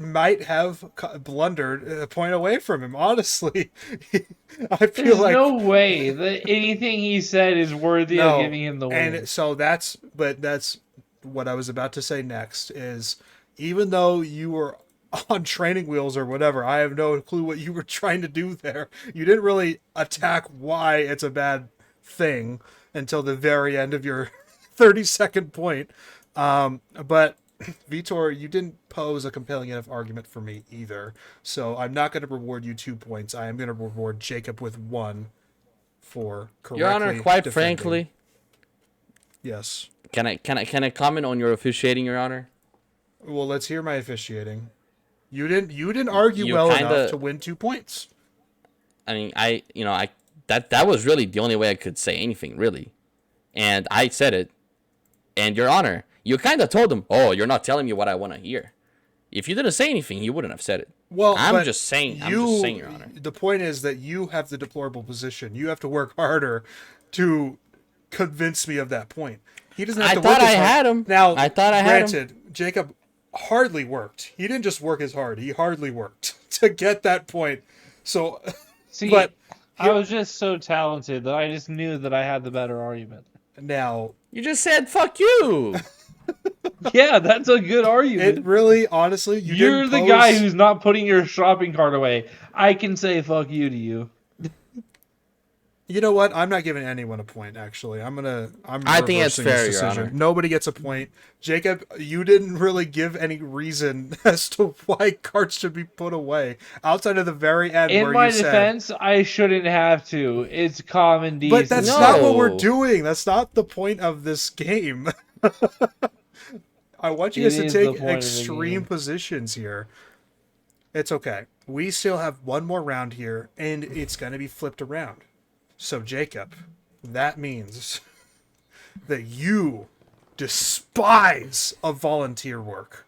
might have blundered a point away from him. Honestly, I feel There's like no way that anything he said is worthy of giving him the win. And so that's what I was about to say next. Is even though you were on training wheels or whatever, I have no clue what you were trying to do there. You didn't really attack why it's a bad thing until the very end of your 30-second point. But Vitor, you didn't pose a compelling enough argument for me either. So I'm not going to reward you 2 points. I am going to reward Jacob with 1 for correctly Your Honor, quite defending. frankly, Yes. Can I comment on your officiating, Your Honor? Well, let's hear my officiating. You didn't argue well enough to win 2 points. I mean, that was really the only way I could say anything, really. And I said it. And Your Honor, you kind of told him, "Oh, you're not telling me what I want to hear." If you didn't say anything, you wouldn't have said it. Well, I'm just saying, Your Honor. The point is that you have the deplorable position. You have to work harder to convince me of that point. He doesn't have to work as hard. I had him. Now, I thought I had him. Granted, Jacob hardly worked. He didn't just work as hard. He hardly worked to get that point. So, See, but I was just so talented that I just knew that I had the better argument. now You just said fuck you. Yeah, that's a good argument. it really, honestly, You're didn't the pose... guy who's not putting your shopping cart away. I can say fuck you to you. You know what? I'm not giving anyone a point. Actually, I'm I think it's reversing fair, this Your decision. Honor. Nobody gets a point. Jacob, you didn't really give any reason as to why carts should be put away outside of the very end In where my you said. defense, I shouldn't have to. It's common decency. But that's not what we're No. doing. That's not the point of this game. I want you It guys to is the take point of the extreme game. positions here. It's okay. We still have one more round here, and it's going to be flipped around. So, Jacob, that means that you despise of volunteer work.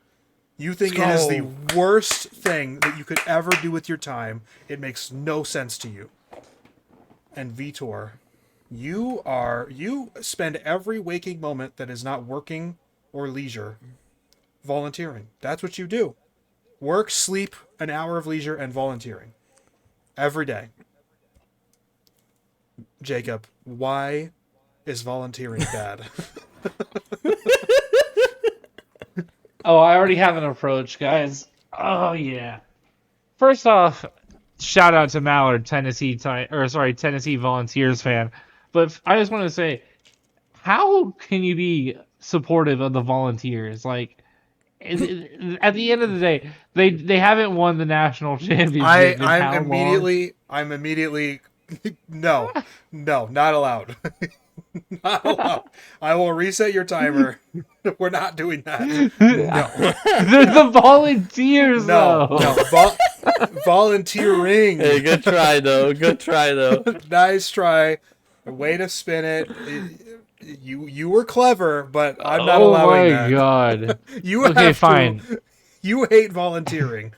You think it is the worst thing that you could ever do with your time. It makes no sense to you. And Vitor, you spend every waking moment that is not working or leisure volunteering. That's what you do. Work, sleep, an hour of leisure, and volunteering. Every day. Jacob, why is volunteering bad? Oh, I already have an approach, guys. Oh yeah. First off, shout out to Mallard, Tennessee Volunteers fan. But I just want to say, how can you be supportive of the Volunteers? Like, at the end of the day, they haven't won the national championship. in how I'm immediately no, not allowed. Not allowed. I will reset your timer. We're not doing that. No. They're the Volunteers, No, though. volunteering. Hey, good try though. Nice try. Way to spin it. You were clever, but I'm not Oh allowing my that. god. You Okay, have fine. to. You hate volunteering.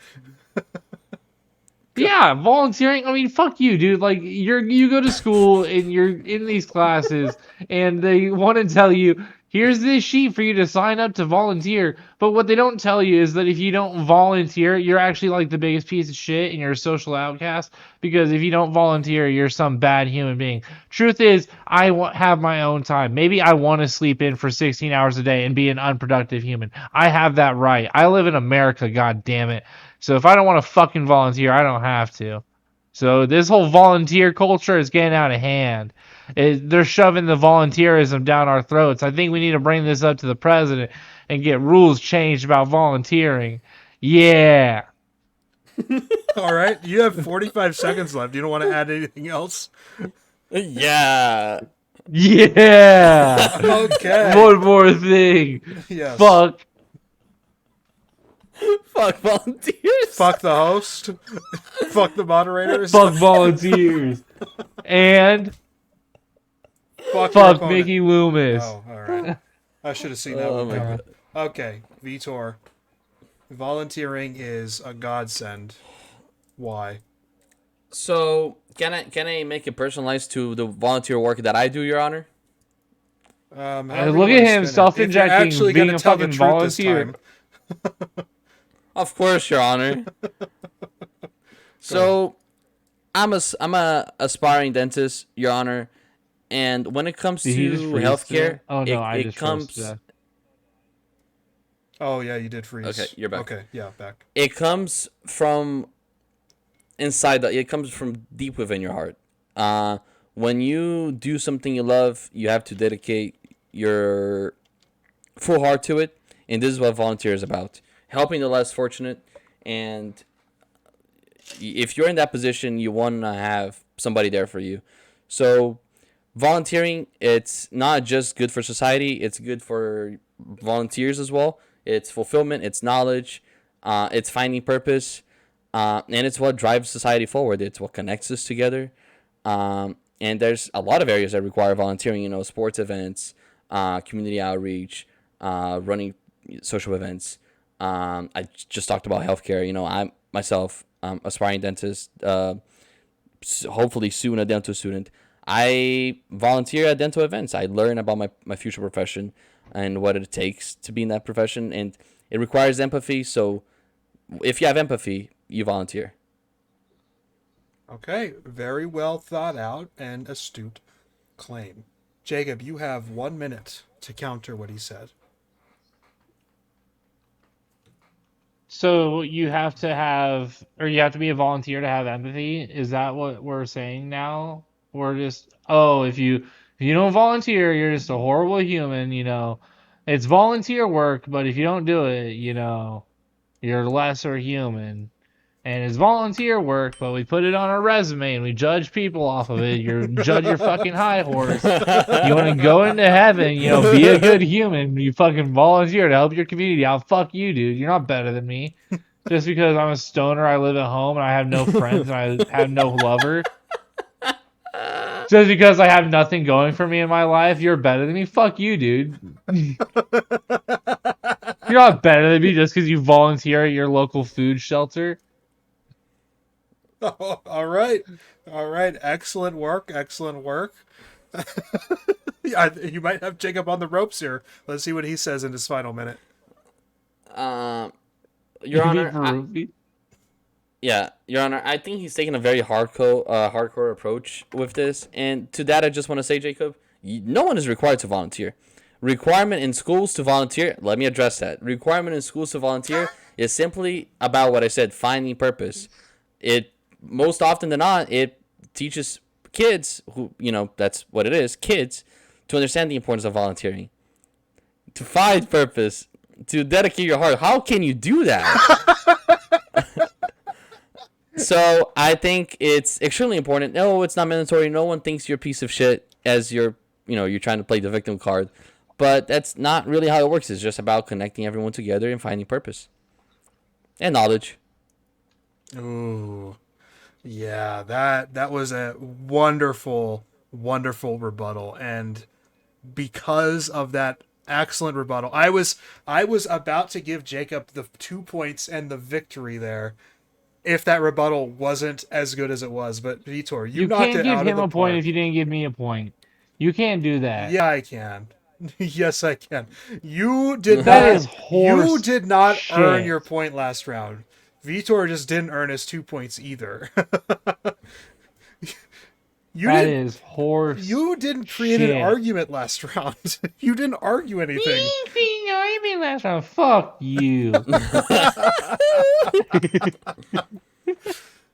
Yeah, volunteering. I mean, fuck you, dude. Like, you go to school and you're in these classes, and they want to tell you, here's this sheet for you to sign up to volunteer. But what they don't tell you is that if you don't volunteer, you're actually like the biggest piece of shit and you're a social outcast. Because if you don't volunteer, you're some bad human being. Truth is, have my own time. Maybe I want to sleep in for 16 hours a day and be an unproductive human. I have that right. I live in America, god damn it. So if I don't want to fucking volunteer, I don't have to. So this whole volunteer culture is getting out of hand. They're shoving the volunteerism down our throats. I think we need to bring this up to the president and get rules changed about volunteering. Yeah. All right, you have 45 seconds left. You don't want to add anything else? Yeah. Yeah. Okay. One more thing. Yes. Fuck. Fuck volunteers. Fuck the host. Fuck the moderators. Fuck volunteers. And Fuck your fuck opponent. Mickey Loomis. Oh, all right. I should have seen that Oh one my coming. god. Okay, Vitor. Volunteering is a godsend. Why? So can I make it personalized to the volunteer work that I do, Your Honor? However Look you at wanna him spin it. self-injecting, If you're actually being gonna a tell the fucking truth this volunteer. time. Of course, Your Honor. So, I'm a aspiring dentist, Your Honor, and when it comes Did to he just freeze healthcare, today? Oh no, I it just comes froze to death. Oh yeah, you did freeze. Okay, you're back. Okay, yeah, back. It comes from inside. It comes from deep within your heart. When you do something you love, you have to dedicate your full heart to it, and this is what volunteer is about: helping the less fortunate. And if you're in that position, you want to have somebody there for you. So volunteering, it's not just good for society, it's good for volunteers as well. It's fulfillment, it's knowledge, it's finding purpose, and it's what drives society forward. It's what connects us together. And there's a lot of areas that require volunteering, sports events, community outreach, running social events. I just talked about healthcare. I'm myself, aspiring dentist, hopefully soon a dental student. I volunteer at dental events. I learn about my future profession and what it takes to be in that profession. And It requires empathy, so if you have empathy, you volunteer. Okay, very well thought out and astute claim. Jacob, you have 1 minute to counter what he said. So you have to have, or you have to be a volunteer to have empathy. Is that what we're saying now? We're just, oh, if you don't volunteer, you're just a horrible human. It's volunteer work, but if you don't do it, you're a lesser human. And it's volunteer work, but we put it on our resume and we judge people off of it. You judge your fucking high horse. You want to go into heaven, be a good human. You fucking volunteer to help your community out. Fuck you, dude. You're not better than me. Just because I'm a stoner, I live at home and I have no friends and I have no lover. Just because I have nothing going for me in my life, you're better than me. Fuck you, dude. You're not better than me just because you volunteer at your local food shelter. Oh, all right. All right. Excellent work. Excellent work. You might have Jacob on the ropes here. Let's see what he says in his final minute. Your Honor, Your Honor, I think he's taking a very hardcore approach with this. And to that, I just want to say, Jacob, no one is required to volunteer. Requirement in schools to volunteer, let me address that. Requirement in schools to volunteer is simply about what I said, finding purpose. It, most often than not, it teaches kids, who, that's what it is, kids, to understand the importance of volunteering. To find purpose, to dedicate your heart. How can you do that? So I think it's extremely important. No, it's not mandatory. No one thinks you're a piece of shit as you're trying to play the victim card. But that's not really how it works. It's just about connecting everyone together and finding purpose. And knowledge. Ooh. Yeah, that was a wonderful, wonderful rebuttal. And because of that excellent rebuttal, I was about to give Jacob the 2 points and the victory there if that rebuttal wasn't as good as it was. But Vitor, you knocked can't it give out of him the a point park. if you didn't give me a point. You can't do that. Yeah, I can. Yes, I can. You did That not. is horse You did not shit. earn your point last round. Vitor just didn't earn his 2 points either. That is horse. You didn't create an argument last round. You didn't argue anything. Last round. Fuck you.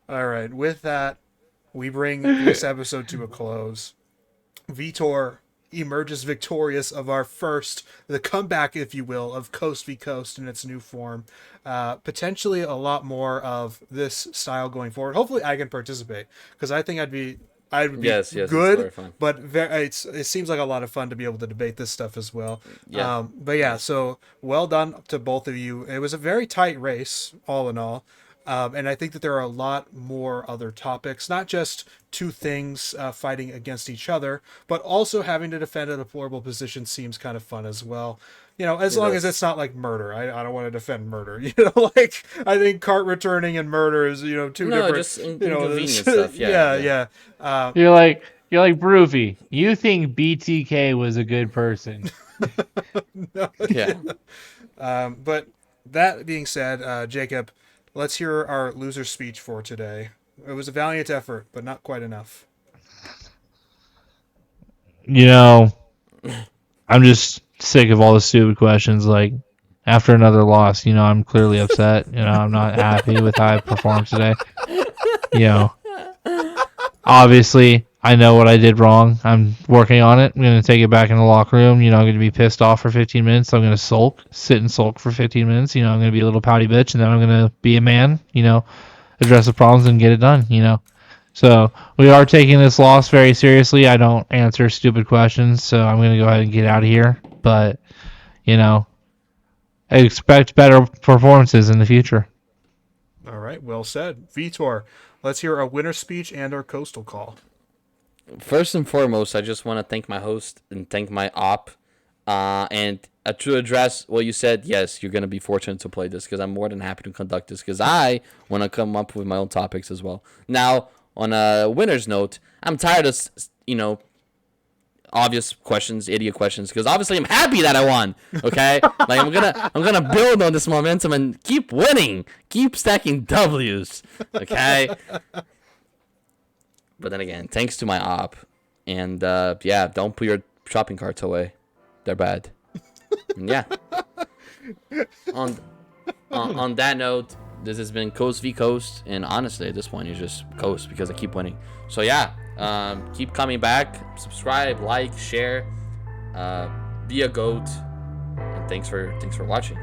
All right. With that, we bring this episode to a close. Vitor emerges victorious of the comeback, if you will, of Coast v Coast in its new form. Potentially a lot more of this style going forward. Hopefully I can participate because I think I'd be yes, good, it's fun. but it seems like a lot of fun to be able to debate this stuff as well. Yeah. But yeah, so well done to both of you. It was a very tight race, all in all. And I think that there are a lot more other topics, not just two things fighting against each other, but also having to defend a deplorable position seems kind of fun as well. As long as it's not like murder. I don't want to defend murder. Like I think cart returning and murder is two different. Just inconvenient stuff. Yeah. You're like Broofy. You think BTK was a good person? No, yeah. But that being said, Jacob, let's hear our loser speech for today. It was a valiant effort, but not quite enough. I'm just sick of all the stupid questions. Like, after another loss, I'm clearly upset. I'm not happy with how I performed today. Obviously, I know what I did wrong. I'm working on it. I'm going to take it back in the locker room. I'm going to be pissed off for 15 minutes. I'm going to sit and sulk for 15 minutes. I'm going to be a little pouty bitch, and then I'm going to be a man, address the problems and get it done, So we are taking this loss very seriously. I don't answer stupid questions, so I'm going to go ahead and get out of here. But, I expect better performances in the future. All right, well said. Vitor, let's hear a winner speech and our coastal call. First and foremost, I just want to thank my host and thank my op. And to address what you said, yes, you're going to be fortunate to play this because I'm more than happy to conduct this because I want to come up with my own topics as well. Now, on a winner's note, I'm tired of, obvious questions, idiot questions, because obviously I'm happy that I won. Okay, like I'm gonna build on this momentum and keep winning, keep stacking W's. Okay. But then again, thanks to my op, and yeah, don't put your shopping carts away; they're bad. And yeah. On that note, this has been Coast v Coast, and honestly, at this point, it's just Coast because I keep winning. So yeah, keep coming back, subscribe, like, share, be a goat, and thanks for watching.